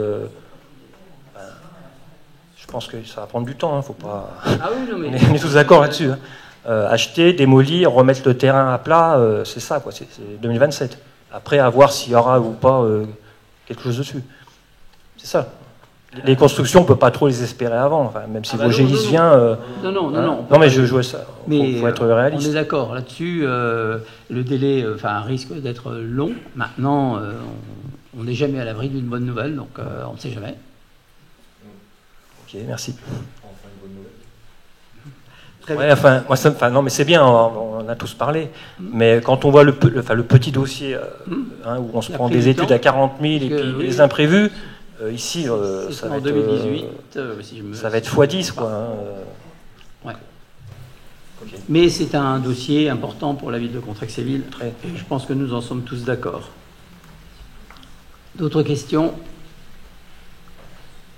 je pense que ça va prendre du temps, hein, faut pas... Ah oui, non, mais... on est tous d'accord là-dessus. Hein. Acheter, démolir, remettre le terrain à plat, c'est ça, quoi. C'est 2027. Après, à voir s'il y aura ou pas quelque chose dessus. C'est ça. Les constructions, on ne peut pas trop les espérer avant, enfin, même si Vosgélis vient... Non, mais je jouais ça. Il faut être réaliste. On est d'accord là-dessus. Le délai risque d'être long. Maintenant, on n'est jamais à l'abri d'une bonne nouvelle, donc on ne sait jamais. Ok, merci. Enfin, une bonne nouvelle. Ouais, non, mais c'est bien, on a tous parlé. Mais quand on voit le petit dossier où on se prend des études à 40 000 et puis les imprévus, ici, ça va être 2018, ça va être x10, quoi. Ouais. Okay. Mais c'est un dossier important pour la ville de Contrexéville. Et je pense que nous en sommes tous d'accord. D'autres questions?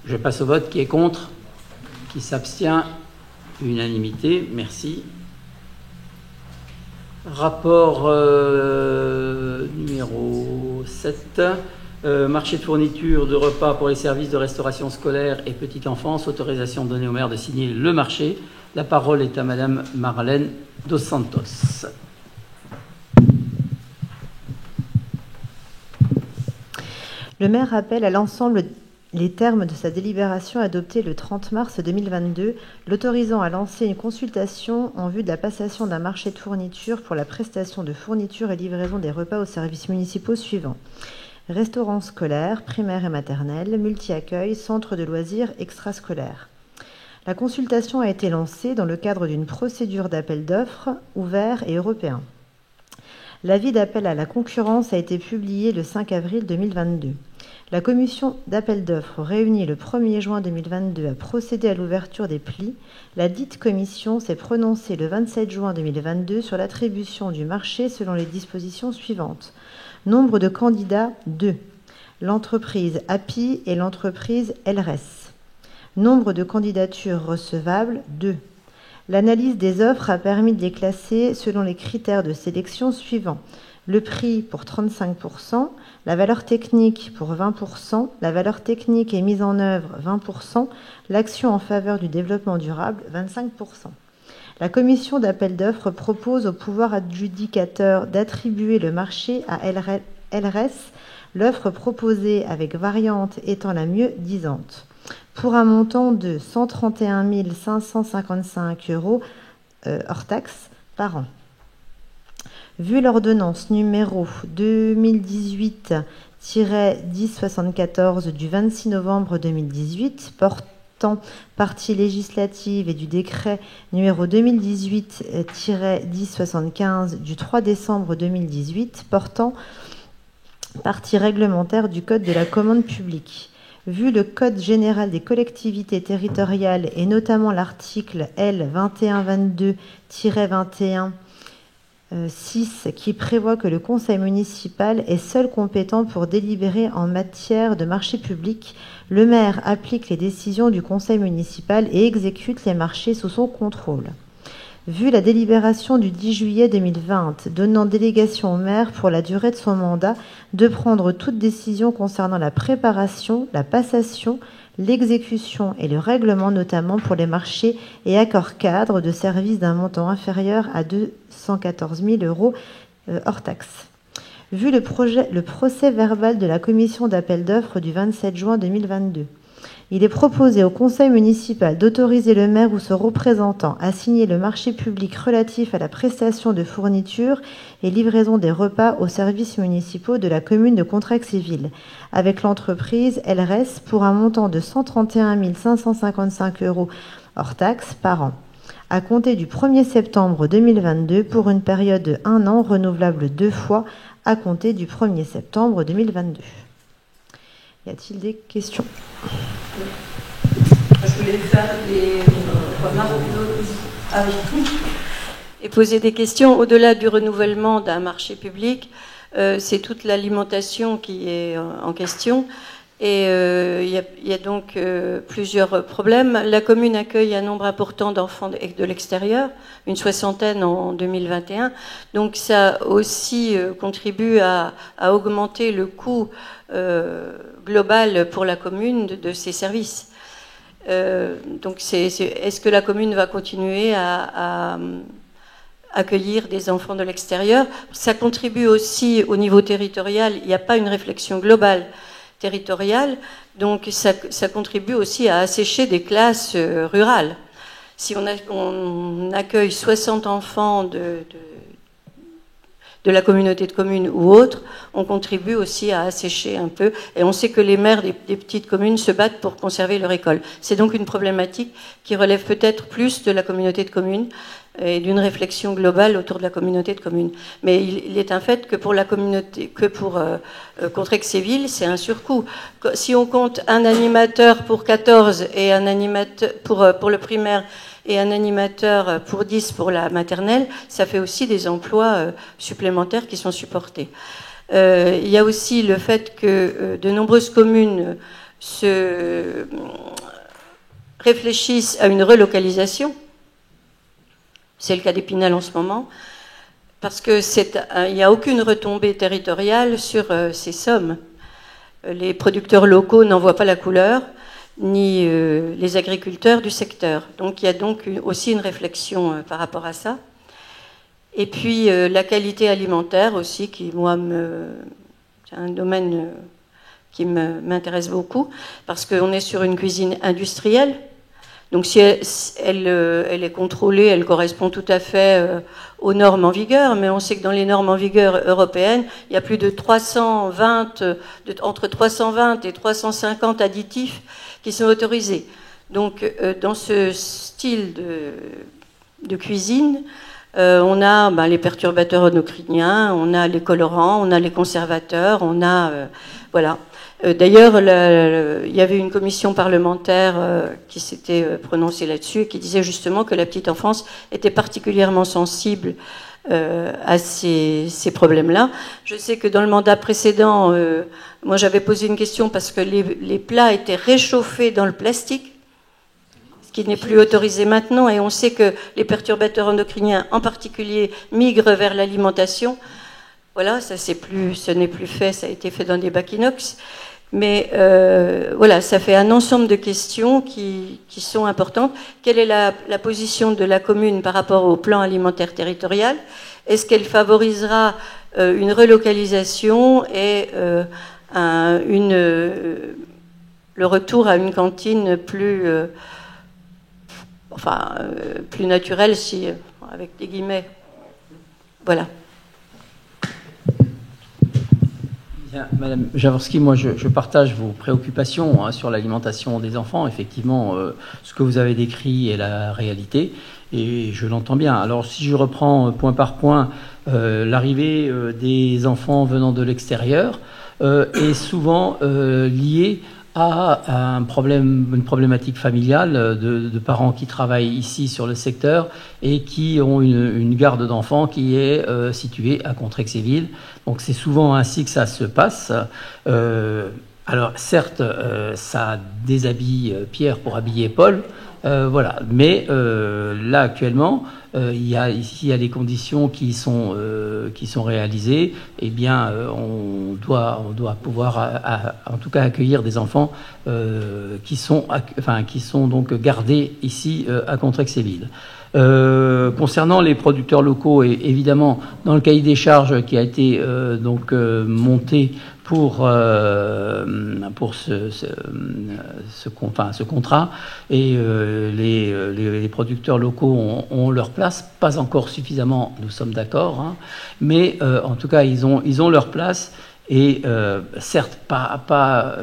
Je passe au vote. Qui est contre? Qui s'abstient? Unanimité. Merci. Rapport numéro 7. Marché de fourniture de repas pour les services de restauration scolaire et petite enfance. Autorisation donnée au maire de signer le marché. La parole est à Madame Marlène Dos Santos. Le maire rappelle à l'ensemble les termes de sa délibération adoptée le 30 mars 2022, l'autorisant à lancer une consultation en vue de la passation d'un marché de fourniture pour la prestation de fourniture et livraison des repas aux services municipaux suivants: restaurants scolaires, primaires et maternels, multi-accueil, centres de loisirs extrascolaires. La consultation a été lancée dans le cadre d'une procédure d'appel d'offres ouvert et européen. L'avis d'appel à la concurrence a été publié le 5 avril 2022. La commission d'appel d'offres réunie le 1er juin 2022 a procédé à l'ouverture des plis. La dite commission s'est prononcée le 27 juin 2022 sur l'attribution du marché selon les dispositions suivantes. Nombre de candidats, 2. L'entreprise API et l'entreprise LRS. Nombre de candidatures recevables, 2. L'analyse des offres a permis de les classer selon les critères de sélection suivants: le prix pour 35%, la valeur technique pour 20%, la valeur technique et mise en œuvre 20%, l'action en faveur du développement durable 25%. La commission d'appel d'offres propose au pouvoir adjudicateur d'attribuer le marché à LRS, l'offre proposée avec variante étant la mieux disante, pour un montant de 131 555 € hors taxe par an. Vu l'ordonnance numéro 2018-1074 du 26 novembre 2018 portant partie législative et du décret numéro 2018-1075 du 3 décembre 2018 portant partie réglementaire du Code de la commande publique. Vu le Code général des collectivités territoriales et notamment l'article L. 2122-21 6 qui prévoit que le conseil municipal est seul compétent pour délibérer en matière de marché public, le maire applique les décisions du conseil municipal et exécute les marchés sous son contrôle. Vu la délibération du 10 juillet 2020 donnant délégation au maire pour la durée de son mandat de prendre toute décision concernant la préparation, la passation, l'exécution et le règlement, notamment pour les marchés et accords cadres de services d'un montant inférieur à 214 000 € hors taxe. Vu le procès verbal de la commission d'appel d'offres du 27 juin 2022, il est proposé au conseil municipal d'autoriser le maire ou son représentant à signer le marché public relatif à la prestation de fourniture et livraison des repas aux services municipaux de la commune de Contrexéville avec l'entreprise LRS pour un montant de 131 555 € hors taxe par an, à compter du 1er septembre 2022 pour une période de 1 an renouvelable 2 fois à compter du 1er septembre 2022. Y a-t-il des questions? Je voulais faire des remarques et poser des questions. Au-delà du renouvellement d'un marché public, c'est toute l'alimentation qui est en question. Et il y a donc plusieurs problèmes. La commune accueille un nombre important d'enfants de l'extérieur, une 60aine en 2021. Donc ça aussi contribue à augmenter le coût global pour la commune de ces services. Donc est-ce que la commune va continuer à accueillir des enfants de l'extérieur? Ça contribue aussi au niveau territorial. Il n'y a pas une réflexion globale territoriale, donc ça contribue aussi à assécher des classes rurales. Si on accueille 60 enfants de la communauté de communes ou autres, on contribue aussi à assécher un peu, et on sait que les maires des petites communes se battent pour conserver leur école. C'est donc une problématique qui relève peut-être plus de la communauté de communes et d'une réflexion globale autour de la communauté de communes. Mais il est un fait que pour la communauté, que pour Contrexéville, c'est un surcoût. Si on compte un animateur pour 14 et un animateur pour le primaire et un animateur pour 10 pour la maternelle, ça fait aussi des emplois supplémentaires qui sont supportés. Il y a aussi le fait que de nombreuses communes se réfléchissent à une relocalisation. C'est le cas d'Épinal en ce moment, parce que il n'y a aucune retombée territoriale sur ces sommes. Les producteurs locaux n'en voient pas la couleur, ni les agriculteurs du secteur. Donc il y a donc aussi une réflexion par rapport à ça. Et puis la qualité alimentaire aussi, qui moi c'est un domaine qui m'intéresse beaucoup, parce qu'on est sur une cuisine industrielle. Donc si elle est contrôlée, elle correspond tout à fait aux normes en vigueur, mais on sait que dans les normes en vigueur européennes, il y a plus de entre 320 et 350 additifs qui sont autorisés. Donc dans ce style de cuisine, on a les perturbateurs endocriniens, on a les colorants, on a les conservateurs, on a... voilà. D'ailleurs, il y avait une commission parlementaire qui s'était prononcée là-dessus et qui disait justement que la petite enfance était particulièrement sensible à ces problèmes-là. Je sais que dans le mandat précédent, moi j'avais posé une question parce que les plats étaient réchauffés dans le plastique, ce qui n'est plus autorisé maintenant, et on sait que les perturbateurs endocriniens en particulier migrent vers l'alimentation. Voilà, ce n'est plus fait, ça a été fait dans des bacs inox. Mais voilà, ça fait un ensemble de questions qui sont importantes. Quelle est la position de la commune par rapport au plan alimentaire territorial? Est-ce qu'elle favorisera une relocalisation et le retour à une cantine plus naturelle, avec des guillemets? Voilà. Bien, Madame Jaworski, moi je partage vos préoccupations sur l'alimentation des enfants. Effectivement, ce que vous avez décrit est la réalité et je l'entends bien. Alors si je reprends point par point, l'arrivée des enfants venant de l'extérieur est souvent liée à une problématique familiale de parents qui travaillent ici sur le secteur et qui ont une garde d'enfants qui est située à Contrexéville. Donc c'est souvent ainsi que ça se passe. Alors certes, ça déshabille Pierre pour habiller Paul, voilà. Mais là actuellement, il y a les conditions qui sont réalisées. Eh bien, on doit pouvoir, en tout cas, accueillir des enfants qui sont donc gardés ici à Contrexéville. Concernant les producteurs locaux, et évidemment, dans le cahier des charges qui a été monté pour ce contrat, et les producteurs locaux ont leur place, pas encore suffisamment, nous sommes d'accord, hein, mais en tout cas ils ont leur place. Et certes, pas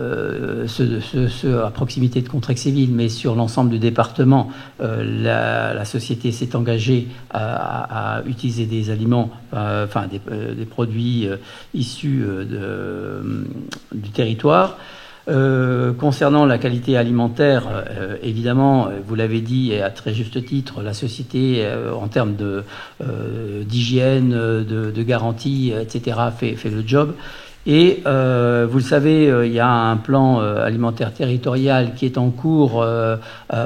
ceux à proximité de Contrexéville, mais sur l'ensemble du département, la société s'est engagée à utiliser des aliments, des produits issus du territoire. Concernant la qualité alimentaire, évidemment, vous l'avez dit, et à très juste titre, la société, en termes d'hygiène, de garantie, etc., fait le job. Et vous le savez, il y a un plan alimentaire territorial qui est en cours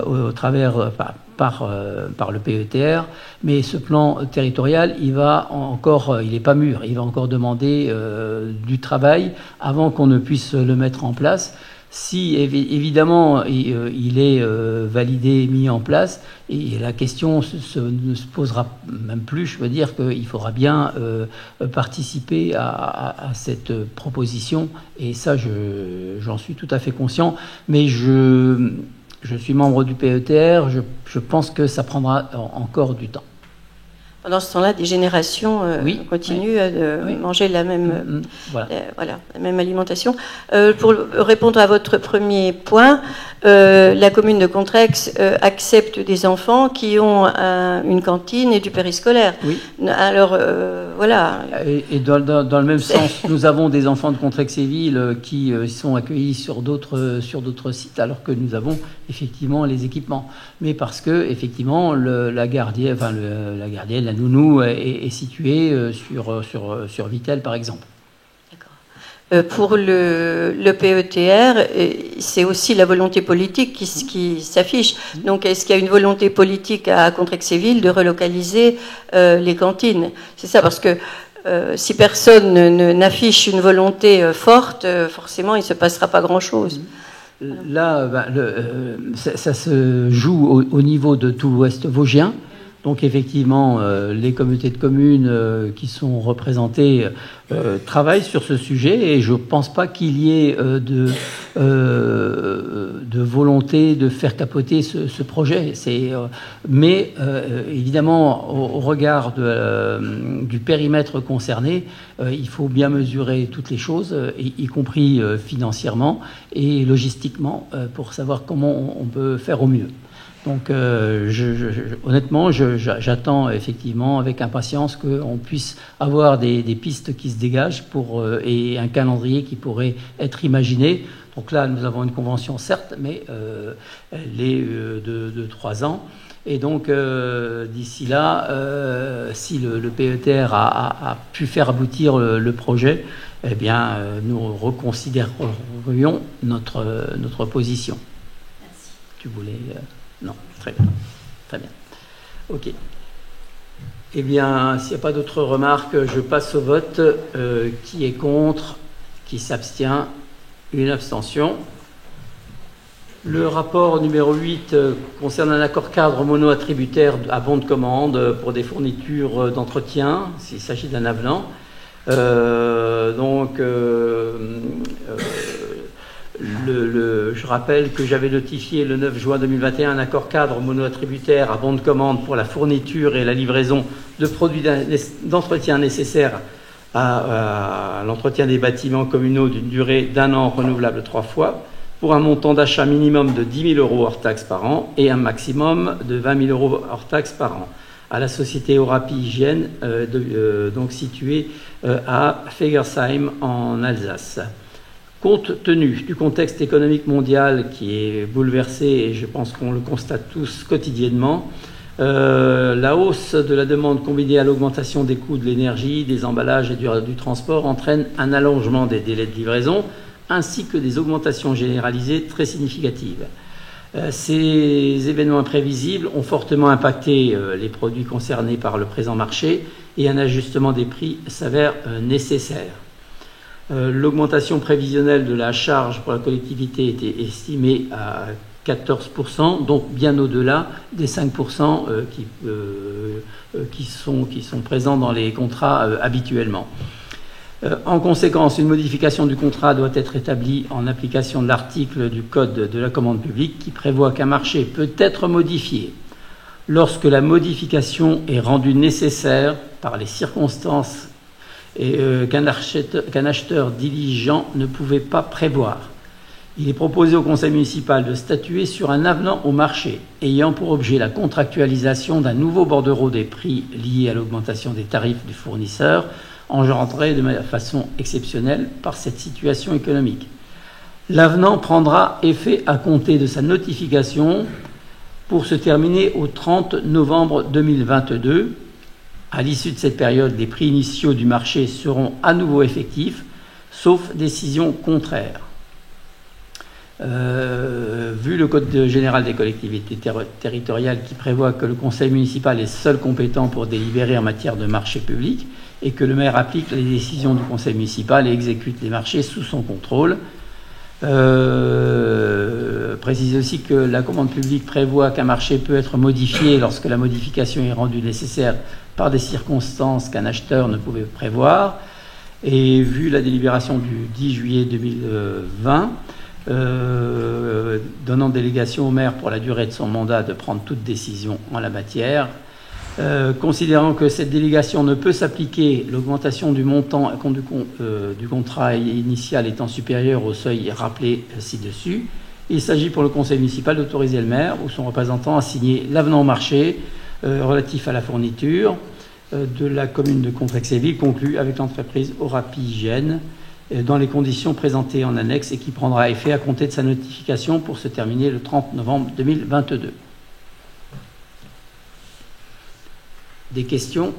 au travers par le PETR, mais ce plan territorial, il n'est pas mûr, il va encore demander du travail avant qu'on ne puisse le mettre en place. Si évidemment il est validé, mis en place, et la question ne se posera même plus, je veux dire qu'il faudra bien participer à cette proposition, et ça j'en suis tout à fait conscient, mais je suis membre du PETR, je pense que ça prendra encore du temps. Pendant ce temps-là, des générations continuent à manger la même, la même alimentation. Pour répondre à votre premier point, la commune de Contrex accepte des enfants qui ont une cantine et du périscolaire. Oui. Alors, voilà. Et dans le même sens, nous avons des enfants de Contrexéville qui sont accueillis sur d'autres sites, alors que nous avons effectivement les équipements. Mais parce que, effectivement, la gardienne, la nounou est située sur Vittel, par exemple. D'accord. Pour le PETR, c'est aussi la volonté politique qui s'affiche. Donc, est-ce qu'il y a une volonté politique à Contrexéville de relocaliser les cantines? C'est ça, parce que si personne n'affiche une volonté forte, forcément, il ne se passera pas grand-chose. Là, ça se joue au niveau de tout l'Ouest vosgien. Donc effectivement, les communautés de communes qui sont représentées travaillent sur ce sujet et je ne pense pas qu'il y ait de volonté de faire capoter ce projet. Mais évidemment, au regard du périmètre concerné, il faut bien mesurer toutes les choses, y compris financièrement et logistiquement, pour savoir comment on peut faire au mieux. Donc, honnêtement, j'attends effectivement avec impatience qu'on puisse avoir des pistes qui se dégagent et un calendrier qui pourrait être imaginé. Donc là, nous avons une convention, certes, mais elle est de 3 ans. Et donc, d'ici là, si le PETR a pu faire aboutir le projet, eh bien, nous reconsidérerions notre position. Merci. Tu voulais... Non, très bien. Très bien. OK. Eh bien, s'il n'y a pas d'autres remarques, je passe au vote. Qui est contre? Qui s'abstient? Une abstention. Le rapport numéro 8 concerne un accord cadre mono-attributaire à bon de commande pour des fournitures d'entretien, s'il s'agit d'un avenant. Je rappelle que j'avais notifié le 9 juin 2021 un accord cadre mono-attributaire à bon de commande pour la fourniture et la livraison de produits d'entretien nécessaires à l'entretien des bâtiments communaux d'une durée d'1 an renouvelable 3 fois, pour un montant d'achat minimum de 10 000 € hors taxes par an et un maximum de 20 000 € hors taxes par an, à la société Orapi Hygiène, donc située à Fegersheim en Alsace. Compte tenu du contexte économique mondial qui est bouleversé, et je pense qu'on le constate tous quotidiennement, la hausse de la demande combinée à l'augmentation des coûts de l'énergie, des emballages et du transport entraîne un allongement des délais de livraison, ainsi que des augmentations généralisées très significatives. Ces événements imprévisibles ont fortement impacté les produits concernés par le présent marché et un ajustement des prix s'avère nécessaire. L'augmentation prévisionnelle de la charge pour la collectivité était estimée à 14%, donc bien au-delà des 5% qui sont présents dans les contrats habituellement. En conséquence, une modification du contrat doit être établie en application de l'article du Code de la commande publique qui prévoit qu'un marché peut être modifié lorsque la modification est rendue nécessaire par les circonstances et qu'un acheteur diligent ne pouvait pas prévoir. Il est proposé au conseil municipal de statuer sur un avenant au marché ayant pour objet la contractualisation d'un nouveau bordereau des prix lié à l'augmentation des tarifs du fournisseur, engendré de façon exceptionnelle par cette situation économique. L'avenant prendra effet à compter de sa notification pour se terminer au 30 novembre 2022. À l'issue de cette période, les prix initiaux du marché seront à nouveau effectifs, sauf décision contraire. Vu le Code général des collectivités territoriales qui prévoit que le conseil municipal est seul compétent pour délibérer en matière de marché public et que le maire applique les décisions du conseil municipal et exécute les marchés sous son contrôle, précise aussi que la commande publique prévoit qu'un marché peut être modifié lorsque la modification est rendue nécessaire par des circonstances qu'un acheteur ne pouvait prévoir. Et vu la délibération du 10 juillet 2020, donnant délégation au maire pour la durée de son mandat de prendre toute décision en la matière, considérant que cette délégation ne peut s'appliquer, l'augmentation du montant du contrat initial étant supérieure au seuil rappelé ci-dessus, il s'agit pour le conseil municipal d'autoriser le maire ou son représentant à signer l'avenant au marché relatif à la fourniture de la commune de Contrexéville conclu avec l'entreprise Orapi Hygiène dans les conditions présentées en annexe et qui prendra effet à compter de sa notification pour se terminer le 30 novembre 2022. Des questions?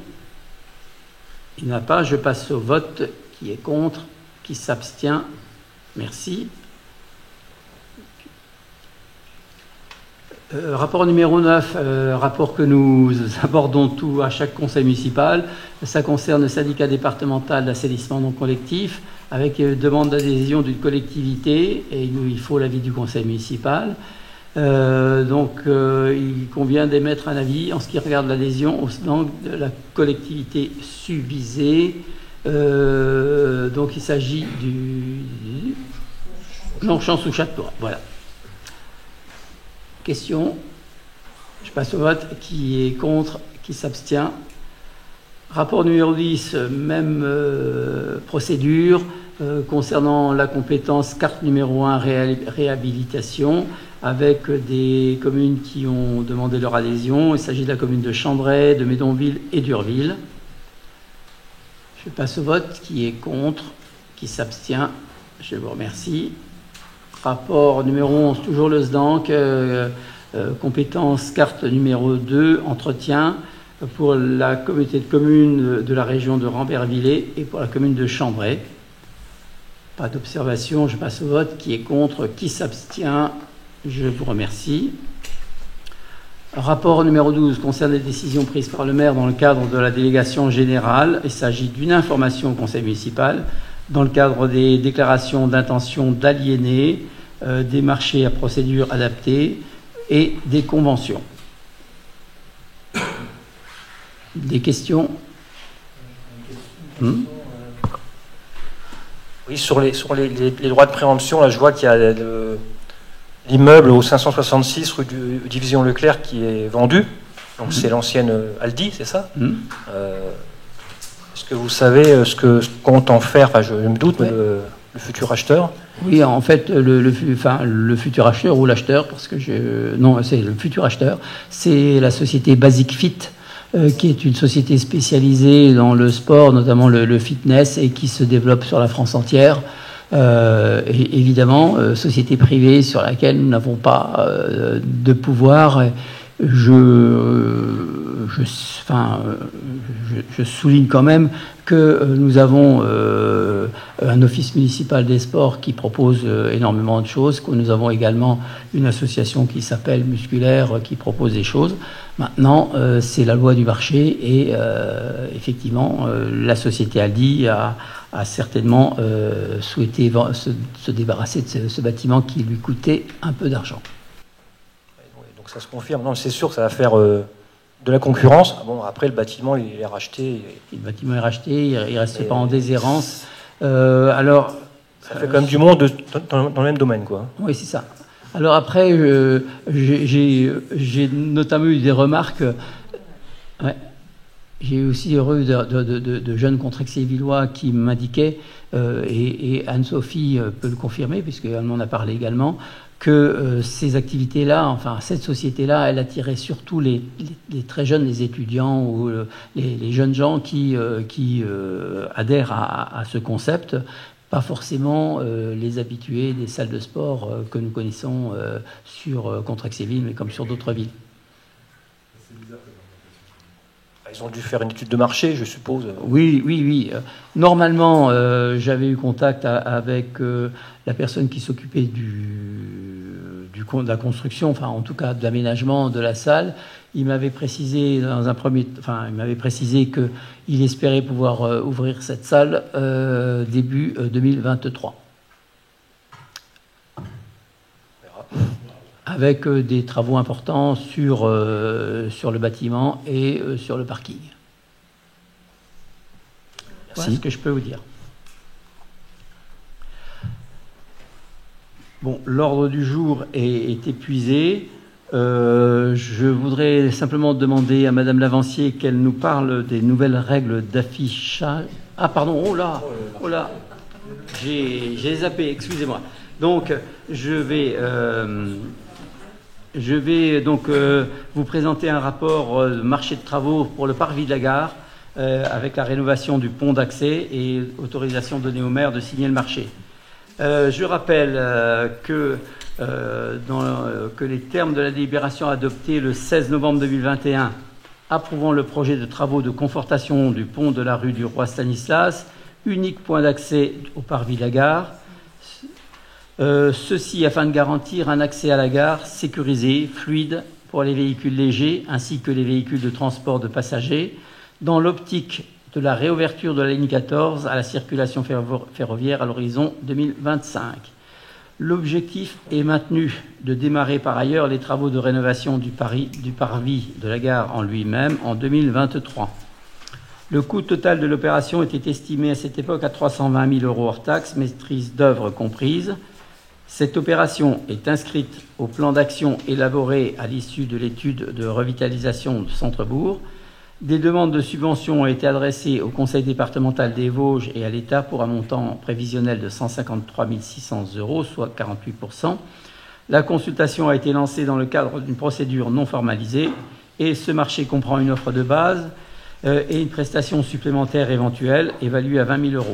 Il n'y en a pas. Je passe au vote. Qui est contre? Qui s'abstient? Merci. Rapport numéro 9, rapport que nous abordons tout à chaque conseil municipal. Ça concerne le syndicat départemental d'assainissement non collectif avec demande d'adhésion d'une collectivité et il faut l'avis du conseil municipal. Il convient d'émettre un avis en ce qui regarde l'adhésion au SNANC de la collectivité subvisée. Donc il s'agit du Longchamp-sous-Château. Voilà. Question. Je passe au vote. Qui est contre? Qui s'abstient? Rapport numéro 10, même procédure concernant la compétence carte numéro 1 réhabilitation avec des communes qui ont demandé leur adhésion. Il s'agit de la commune de Chambray, de Médonville et d'Urville. Je passe au vote. Qui est contre? Qui s'abstient? Je vous remercie. Rapport numéro 11, toujours le SDANC, compétence carte numéro 2, entretien pour la communauté de communes de la région de Rambervillers et pour la commune de Chambray. Pas d'observation, je passe au vote. Qui est contre? Qui s'abstient? Je vous remercie. Rapport numéro 12 concerne les décisions prises par le maire dans le cadre de la délégation générale. Il s'agit d'une information au conseil municipal dans le cadre des déclarations d'intention d'aliéner, des marchés à procédure adaptée et des conventions. Des questions? Oui, sur les droits de préemption, là, je vois qu'il y a l'immeuble au 566 rue Division Leclerc qui est vendu. Donc c'est l'ancienne Aldi, c'est ça? Est-ce que vous savez ce que compte en faire, enfin je me doute, mais le futur acheteur? Oui, en fait, le futur acheteur ou l'acheteur, parce que non, c'est le futur acheteur, c'est la société Basic Fit, qui est une société spécialisée dans le sport, notamment le fitness, et qui se développe sur la France entière. Et évidemment, société privée sur laquelle nous n'avons pas de pouvoir. Je souligne quand même que nous avons un office municipal des sports qui propose énormément de choses, que nous avons également une association qui s'appelle Musculaire qui propose des choses. Maintenant, c'est la loi du marché et effectivement, la société Aldi a certainement souhaité se débarrasser de ce bâtiment qui lui coûtait un peu d'argent. Donc ça se confirme. Non, c'est sûr que ça va faire de la concurrence. Bon, après, le bâtiment, il est racheté. Le bâtiment est racheté, il ne reste pas en déshérence. Alors, ça fait quand même du monde dans le même domaine, quoi. Oui, c'est ça. Alors après, j'ai notamment eu des remarques. Ouais. J'ai aussi eu de jeunes Contrexévillois qui m'indiquaient, et Anne-Sophie peut le confirmer, puisqu'elle m'en a parlé également, que ces activités-là, enfin cette société-là, elle attirait surtout les très jeunes, les étudiants ou les jeunes gens qui adhèrent à ce concept, pas forcément les habitués des salles de sport que nous connaissons sur Contrexéville, mais comme sur d'autres villes. Ils ont dû faire une étude de marché, je suppose. Oui. Normalement, j'avais eu contact avec la personne qui s'occupait de la construction, enfin en tout cas de l'aménagement de la salle. Il m'avait précisé qu'il espérait pouvoir ouvrir cette salle début 2023. Avec des travaux importants sur le bâtiment et sur le parking. Voilà ce que je peux vous dire. Bon, l'ordre du jour est épuisé. Je voudrais simplement demander à Madame Lavancier qu'elle nous parle des nouvelles règles d'affichage. Ah pardon, oh là, j'ai zappé, excusez-moi. Donc, je vais donc vous présenter un rapport marché de travaux pour le parvis de la gare avec la rénovation du pont d'accès et autorisation donnée au maire de signer le marché. Je rappelle que les termes de la délibération adoptée le 16 novembre 2021 approuvant le projet de travaux de confortation du pont de la rue du Roi Stanislas, unique point d'accès au parvis de la gare, ceci afin de garantir un accès à la gare sécurisé, fluide pour les véhicules légers ainsi que les véhicules de transport de passagers, dans l'optique de la réouverture de la ligne 14 à la circulation ferroviaire à l'horizon 2025. L'objectif est maintenu de démarrer par ailleurs les travaux de rénovation du parvis de la gare en lui-même en 2023. Le coût total de l'opération était estimé à cette époque à 320 000 € hors taxes, maîtrise d'œuvre comprise. Cette opération est inscrite au plan d'action élaboré à l'issue de l'étude de revitalisation du centre-bourg. Des demandes de subventions ont été adressées au Conseil départemental des Vosges et à l'État pour un montant prévisionnel de 153 600 €, soit 48%. La consultation a été lancée dans le cadre d'une procédure non formalisée et ce marché comprend une offre de base et une prestation supplémentaire éventuelle évaluée à 20 000 €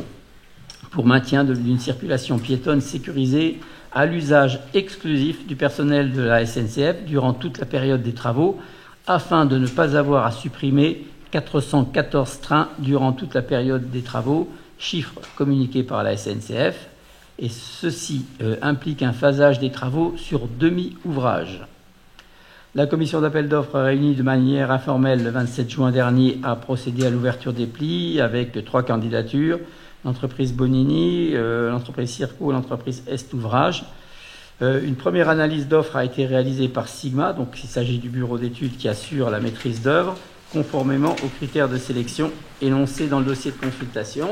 pour maintien d'une circulation piétonne sécurisée à l'usage exclusif du personnel de la SNCF durant toute la période des travaux, afin de ne pas avoir à supprimer 414 trains durant toute la période des travaux, chiffre communiqué par la SNCF, et ceci implique un phasage des travaux sur demi-ouvrage. La commission d'appel d'offres réunie de manière informelle le 27 juin dernier a procédé à l'ouverture des plis avec 3 candidatures, l'entreprise Bonini, l'entreprise Circo et l'entreprise Est Ouvrage. Une première analyse d'offres a été réalisée par Sigma, donc il s'agit du bureau d'études qui assure la maîtrise d'œuvre, conformément aux critères de sélection énoncés dans le dossier de consultation.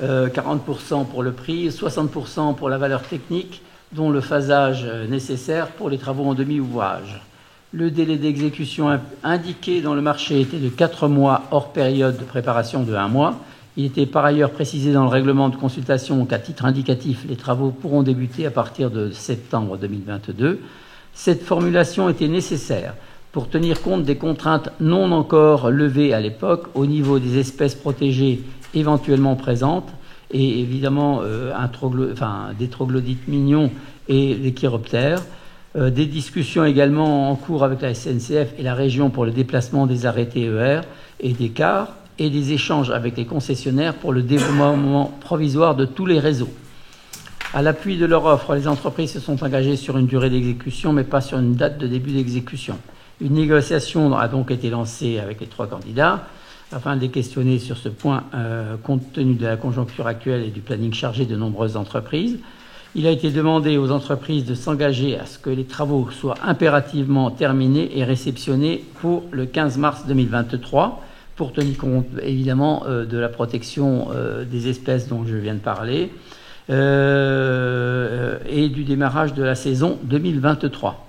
40% pour le prix, 60% pour la valeur technique, dont le phasage nécessaire pour les travaux en demi-ouvrage. Le délai d'exécution indiqué dans le marché était de 4 mois hors période de préparation de 1 mois. Il était par ailleurs précisé dans le règlement de consultation qu'à titre indicatif, les travaux pourront débuter à partir de septembre 2022. Cette formulation était nécessaire pour tenir compte des contraintes non encore levées à l'époque au niveau des espèces protégées éventuellement présentes et évidemment des troglodytes mignons et les chiroptères. Des discussions également en cours avec la SNCF et la région pour le déplacement des arrêts TER et des cars, et des échanges avec les concessionnaires pour le développement provisoire de tous les réseaux. À l'appui de leur offre, les entreprises se sont engagées sur une durée d'exécution, mais pas sur une date de début d'exécution. Une négociation a donc été lancée avec les 3 candidats, afin de les questionner sur ce point, compte tenu de la conjoncture actuelle et du planning chargé de nombreuses entreprises. Il a été demandé aux entreprises de s'engager à ce que les travaux soient impérativement terminés et réceptionnés pour le 15 mars 2023, pour tenir compte évidemment de la protection des espèces dont je viens de parler et du démarrage de la saison 2023.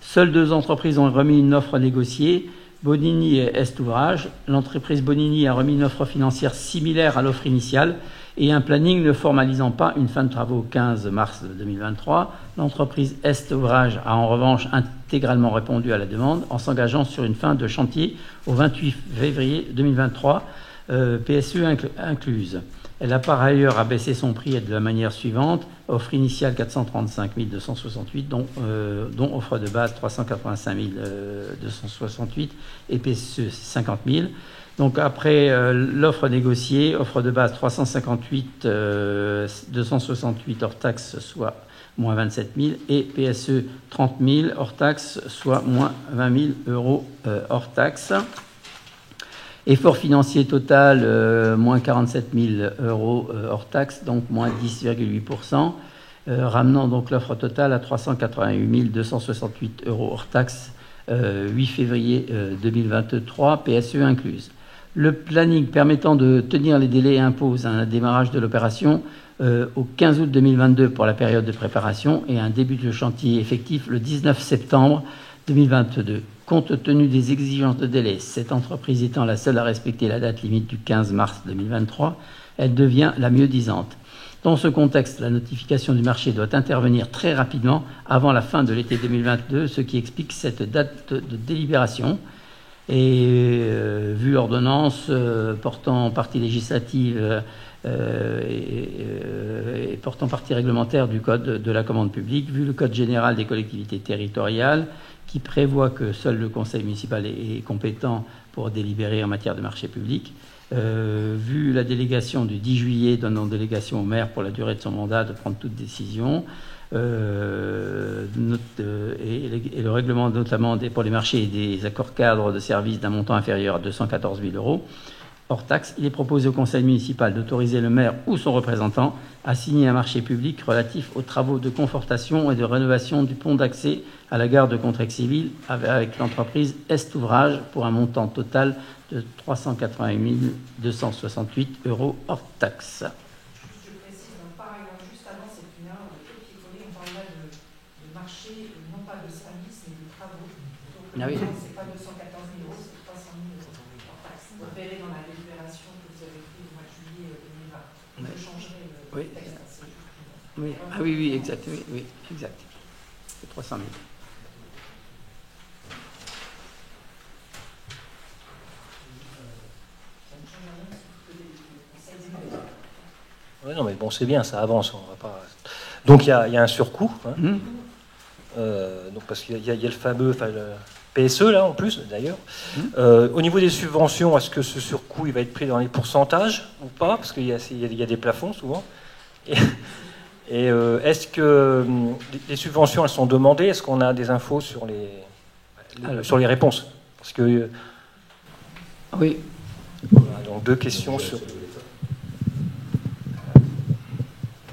Seules 2 entreprises ont remis une offre négociée, Bonini et Est Ouvrage. L'entreprise Bonini a remis une offre financière similaire à l'offre initiale et un planning ne formalisant pas une fin de travaux au 15 mars 2023. L'entreprise Est Ouvrage a en revanche intégralement répondu à la demande en s'engageant sur une fin de chantier au 28 février 2023, PSE incluse. Elle a par ailleurs abaissé son prix de la manière suivante: offre initiale 435 268, dont offre de base 385 268 et PSE 50 000. Donc après l'offre négociée, offre de base 358 268 hors taxe, soit moins 27 000, et PSE 30 000 hors taxe, soit moins 20 000 € hors taxe. Effort financier total, moins 47 000 € hors taxe, donc moins 10,8%, ramenant donc l'offre totale à 388 268 € hors taxe, 8 février 2023, PSE incluse. Le planning permettant de tenir les délais impose un démarrage de l'opération au 15 août 2022 pour la période de préparation et un début de chantier effectif le 19 septembre 2022. Compte tenu des exigences de délai, cette entreprise étant la seule à respecter la date limite du 15 mars 2023, elle devient la mieux-disante. Dans ce contexte, la notification du marché doit intervenir très rapidement avant la fin de l'été 2022, ce qui explique cette date de délibération. Et vu l'ordonnance portant partie législative et portant partie réglementaire du Code de la commande publique, vu le Code général des collectivités territoriales, qui prévoit que seul le conseil municipal est compétent pour délibérer en matière de marché public, vu la délégation du 10 juillet donnant délégation au maire pour la durée de son mandat de prendre toute décision, et le règlement notamment pour les marchés et des accords cadres de services d'un montant inférieur à 214 000 €, hors taxe, il est proposé au conseil municipal d'autoriser le maire ou son représentant à signer un marché public relatif aux travaux de confortation et de rénovation du pont d'accès à la gare de Contrexéville avec l'entreprise Est Ouvrage pour un montant total de 388 268 € hors taxe. Je précise, donc, par ailleurs, juste avant cette une heure, copier-coller, on parle là de marché, non pas de service, mais de travaux. Donc, Ah oui. c'est pas 214 000 €, c'est 300 000 € hors taxe. Vous verrez dans la délibération que vous avez prise au mois de juillet 2020. Je changerai le Oui. texte. Oui. Ah oui, oui, exact. Oui, oui, exact. C'est 300 000. Ouais, non, mais bon, c'est bien, ça avance. On va pas... Donc il y a un surcoût, hein. Donc, parce qu'il y a le fameux le PSE, là, en plus, d'ailleurs. Au niveau des subventions, est-ce que ce surcoût il va être pris dans les pourcentages ou pas? Parce qu'il y a des plafonds, souvent. Et est-ce que les subventions, elles sont demandées? Est-ce qu'on a des infos sur les réponses? Parce que... Oui. Voilà, donc deux questions sur...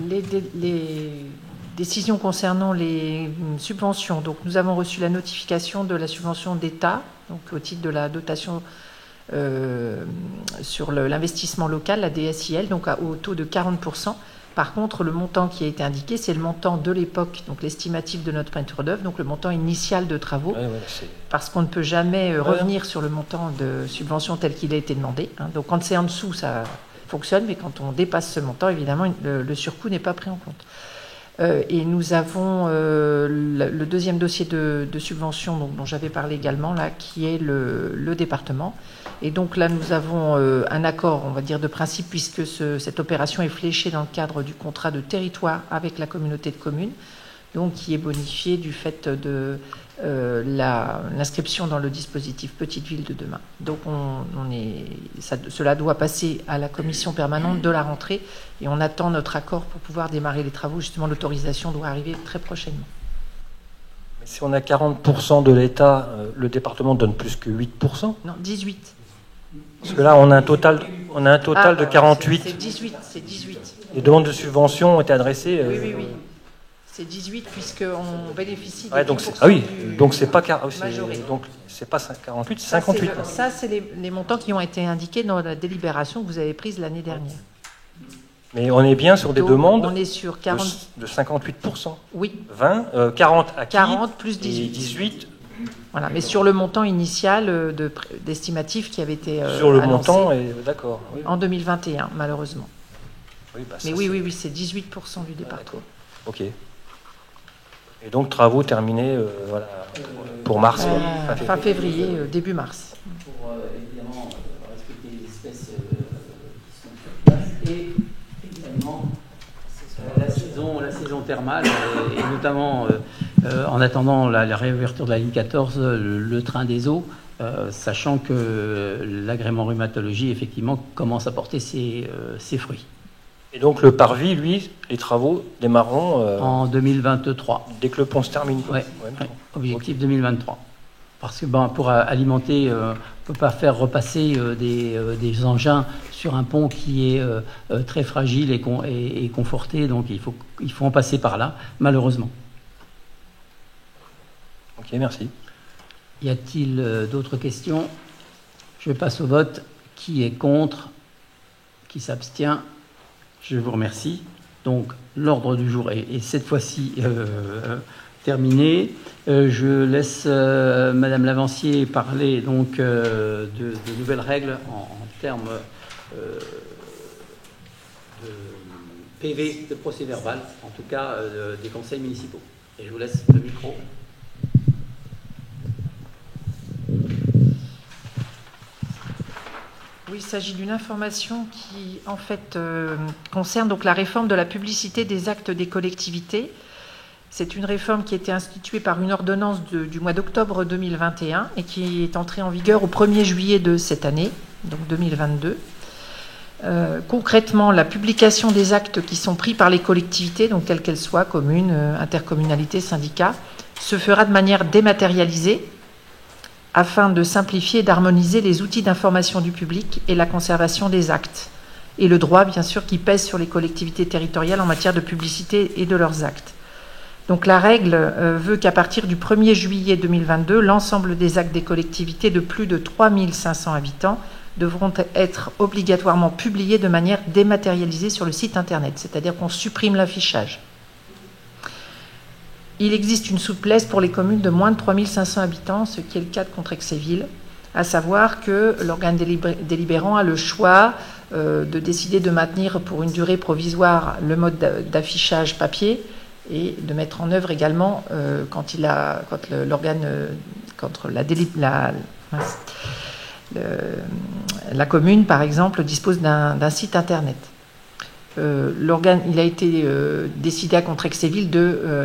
Les décisions concernant les subventions. Donc, nous avons reçu la notification de la subvention d'État, donc au titre de la dotation sur l'investissement local, la DSIL, donc au taux de 40%. Par contre, le montant qui a été indiqué, c'est le montant de l'époque, donc l'estimatif de notre peinture d'œuvre, donc le montant initial de travaux, parce qu'on ne peut jamais revenir sur le montant de subvention tel qu'il a été demandé. Hein. Donc, quand c'est en dessous, ça fonctionne, mais quand on dépasse ce montant, évidemment, le surcoût n'est pas pris en compte. Et nous avons le deuxième dossier de subvention dont j'avais parlé également, là, qui est le département. Et donc là, nous avons un accord, on va dire, de principe, puisque cette opération est fléchée dans le cadre du contrat de territoire avec la communauté de communes, donc qui est bonifié du fait de l'inscription dans le dispositif Petite Ville de demain. Donc cela doit passer à la commission permanente de la rentrée et on attend notre accord pour pouvoir démarrer les travaux. Justement, l'autorisation doit arriver très prochainement. Mais si on a 40% de l'État, le département donne plus que 8%? Non, 18. Parce que là, on a un total de 48. C'est 18. Les demandes de subvention ont été adressées. Oui. C'est 18 puisqu'on bénéficie des donc 10% donc c'est pas majoré. donc c'est pas 48, c'est 58. Ça, c'est les montants qui ont été indiqués dans la délibération que vous avez prise l'année dernière. Mais on est bien sur des Donc, demandes on est sur 40... de 58%. Oui. 40 acquis 40 plus 18. et 18. Voilà, mais sur le montant initial d'estimatif qui avait été sur le annoncé montant, d'accord. Oui. en 2021, malheureusement. Oui, mais oui, c'est 18% du département. Ok. Et donc travaux terminés pour mars. Fin février, début mars. Pour évidemment respecter les espèces qui sont sur place et évidemment la saison thermale et notamment en attendant la réouverture de la ligne 14, le train des eaux, sachant que l'agrément rhumatologie effectivement commence à porter ses fruits. Et donc le parvis, lui, les travaux démarreront en 2023. Dès que le pont se termine. Ouais, objectif 2023. Parce que pour alimenter, on ne peut pas faire repasser des engins sur un pont qui est très fragile et conforté, donc il faut en passer par là, malheureusement. Ok, merci. Y a-t-il d'autres questions? Je passe au vote. Qui est contre? Qui s'abstient? Je vous remercie. Donc, l'ordre du jour est cette fois-ci terminé. Je laisse Madame Lavancier parler donc de nouvelles règles en termes de PV, de procès-verbal, en tout cas des conseils municipaux. Et je vous laisse le micro. Oui, il s'agit d'une information qui, en fait, concerne donc la réforme de la publicité des actes des collectivités. C'est une réforme qui a été instituée par une ordonnance du mois d'octobre 2021 et qui est entrée en vigueur au 1er juillet de cette année, donc 2022. Concrètement, la publication des actes qui sont pris par les collectivités, donc quelles qu'elles soient, communes, intercommunalités, syndicats, se fera de manière dématérialisée afin de simplifier et d'harmoniser les outils d'information du public et la conservation des actes, et le droit, bien sûr, qui pèse sur les collectivités territoriales en matière de publicité et de leurs actes. Donc la règle veut qu'à partir du 1er juillet 2022, l'ensemble des actes des collectivités de plus de 3500 habitants devront être obligatoirement publiés de manière dématérialisée sur le site Internet, c'est-à-dire qu'on supprime l'affichage. Il existe une souplesse pour les communes de moins de 3500 habitants, ce qui est le cas de Contrexéville, à savoir que l'organe délibérant a le choix de décider de maintenir pour une durée provisoire le mode d'affichage papier et de mettre en œuvre également quand la commune, par exemple, dispose d'un site Internet. Il a été décidé à Contrexéville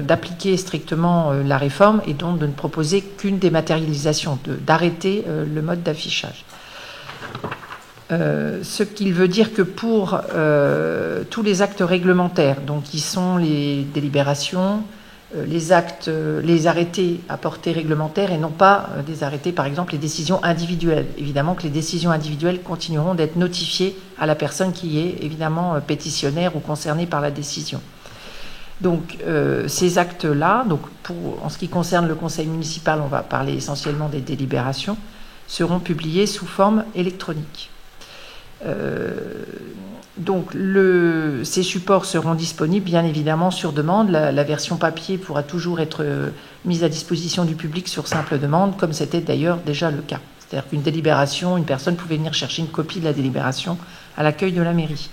d'appliquer strictement la réforme et donc de ne proposer qu'une dématérialisation, d'arrêter le mode d'affichage. Ce qui veut dire que pour tous les actes réglementaires, donc qui sont les délibérations, les arrêtés à portée réglementaire et non pas des arrêtés, par exemple, les décisions individuelles. Évidemment que les décisions individuelles continueront d'être notifiées à la personne qui est évidemment pétitionnaire ou concernée par la décision. Donc ces actes-là, en ce qui concerne le conseil municipal, on va parler essentiellement des délibérations, seront publiés sous forme électronique. Donc ces supports seront disponibles bien évidemment sur demande. La version papier pourra toujours être mise à disposition du public sur simple demande, comme c'était d'ailleurs déjà le cas. C'est-à-dire qu'une délibération, une personne pouvait venir chercher une copie de la délibération à l'accueil de la mairie.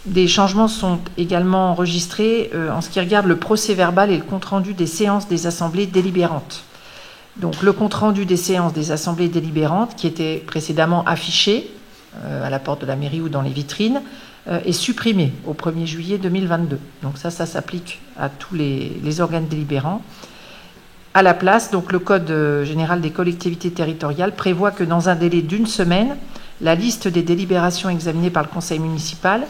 Des changements sont également enregistrés en ce qui regarde le procès-verbal et le compte-rendu des séances des assemblées délibérantes. Donc le compte-rendu des séances des assemblées délibérantes, qui était précédemment affiché à la porte de la mairie ou dans les vitrines, est supprimé au 1er juillet 2022. Donc ça s'applique à tous les organes délibérants. À la place, donc le Code général des collectivités territoriales prévoit que dans un délai d'une semaine, la liste des délibérations examinées par le conseil municipal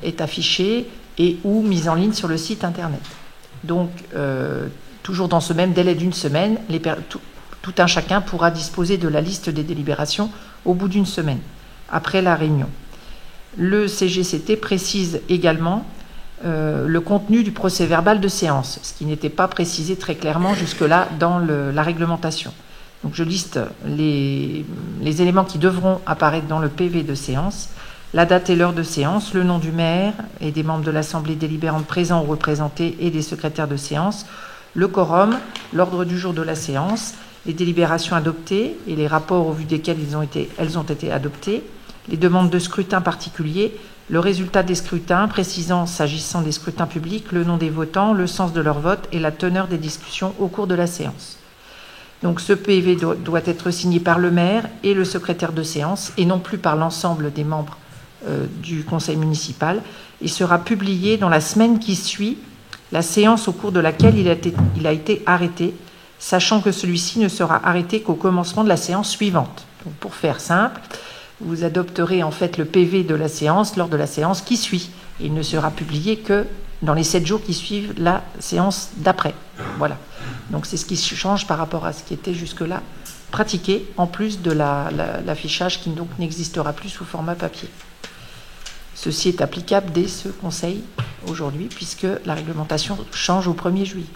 est affichée et ou mise en ligne sur le site Internet. Donc, toujours dans ce même délai d'une semaine, tout un chacun pourra disposer de la liste des délibérations au bout d'une semaine, après la réunion. Le CGCT précise également le contenu du procès-verbal de séance, ce qui n'était pas précisé très clairement jusque-là dans la réglementation. Donc je liste les éléments qui devront apparaître dans le PV de séance: la date et l'heure de séance, le nom du maire et des membres de l'Assemblée délibérante présents ou représentés et des secrétaires de séance, le quorum, l'ordre du jour de la séance, les délibérations adoptées et les rapports au vu desquels elles ont été adoptées, les demandes de scrutin particulier, le résultat des scrutins, précisant, s'agissant des scrutins publics, le nom des votants, le sens de leur vote et la teneur des discussions au cours de la séance. Donc ce PV doit être signé par le maire et le secrétaire de séance et non plus par l'ensemble des membres du conseil municipal et sera publié dans la semaine qui suit la séance au cours de laquelle il a été arrêté, sachant que celui-ci ne sera arrêté qu'au commencement de la séance suivante. Donc pour faire simple, vous adopterez en fait le PV de la séance lors de la séance qui suit. Et il ne sera publié que dans les 7 jours qui suivent la séance d'après. Voilà. Donc c'est ce qui change par rapport à ce qui était jusque-là pratiqué, en plus de l'affichage qui donc n'existera plus sous format papier. Ceci est applicable dès ce conseil aujourd'hui, puisque la réglementation change au 1er juillet.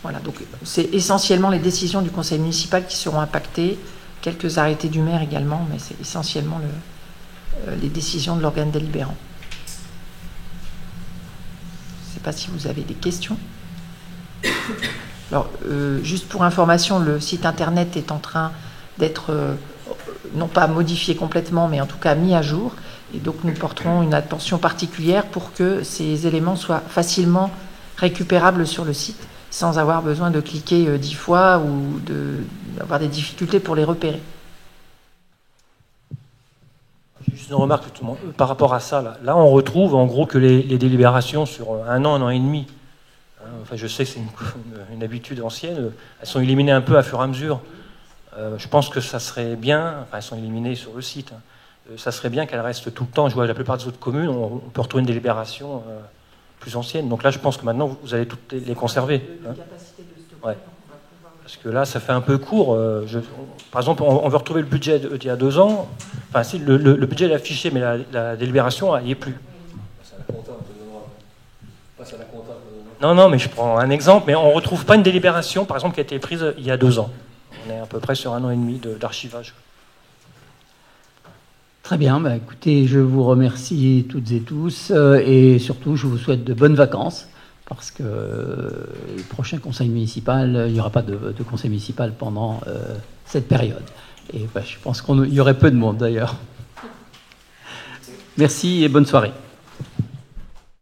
Voilà, donc c'est essentiellement les décisions du conseil municipal qui seront impactées, quelques arrêtés du maire également, mais c'est essentiellement les décisions de l'organe délibérant. Je ne sais pas si vous avez des questions. Alors, juste pour information, le site internet est en train d'être, non pas modifié complètement, mais en tout cas mis à jour. Et donc nous porterons une attention particulière pour que ces éléments soient facilement récupérables sur le site, sans avoir besoin de cliquer 10 fois ou d'avoir des difficultés pour les repérer. Juste une remarque par rapport à ça. Là on retrouve en gros que les délibérations sur un an et demi, enfin je sais que c'est une habitude ancienne, elles sont éliminées un peu à fur et à mesure. Je pense que ça serait bien, enfin elles sont éliminées sur le site, ça serait bien qu'elles restent tout le temps. Je vois la plupart des autres communes, on peut retrouver une délibération plus anciennes. Donc là, je pense que maintenant, vous allez toutes les conserver. Hein. Ouais. Parce que là, ça fait un peu court. Par exemple, on veut retrouver le budget d'il y a 2 ans. Enfin, si, le budget est affiché, mais la délibération, elle n'y est plus. Non, mais je prends un exemple, mais on ne retrouve pas une délibération, par exemple, qui a été prise il y a 2 ans. On est à peu près sur 1 an et demi d'archivage. Très bien, bah, écoutez, je vous remercie toutes et tous, et surtout, je vous souhaite de bonnes vacances, parce que le prochain conseil municipal, il n'y aura pas de conseil municipal pendant cette période. Et bah, je pense qu'il y aurait peu de monde, d'ailleurs. Merci et bonne soirée.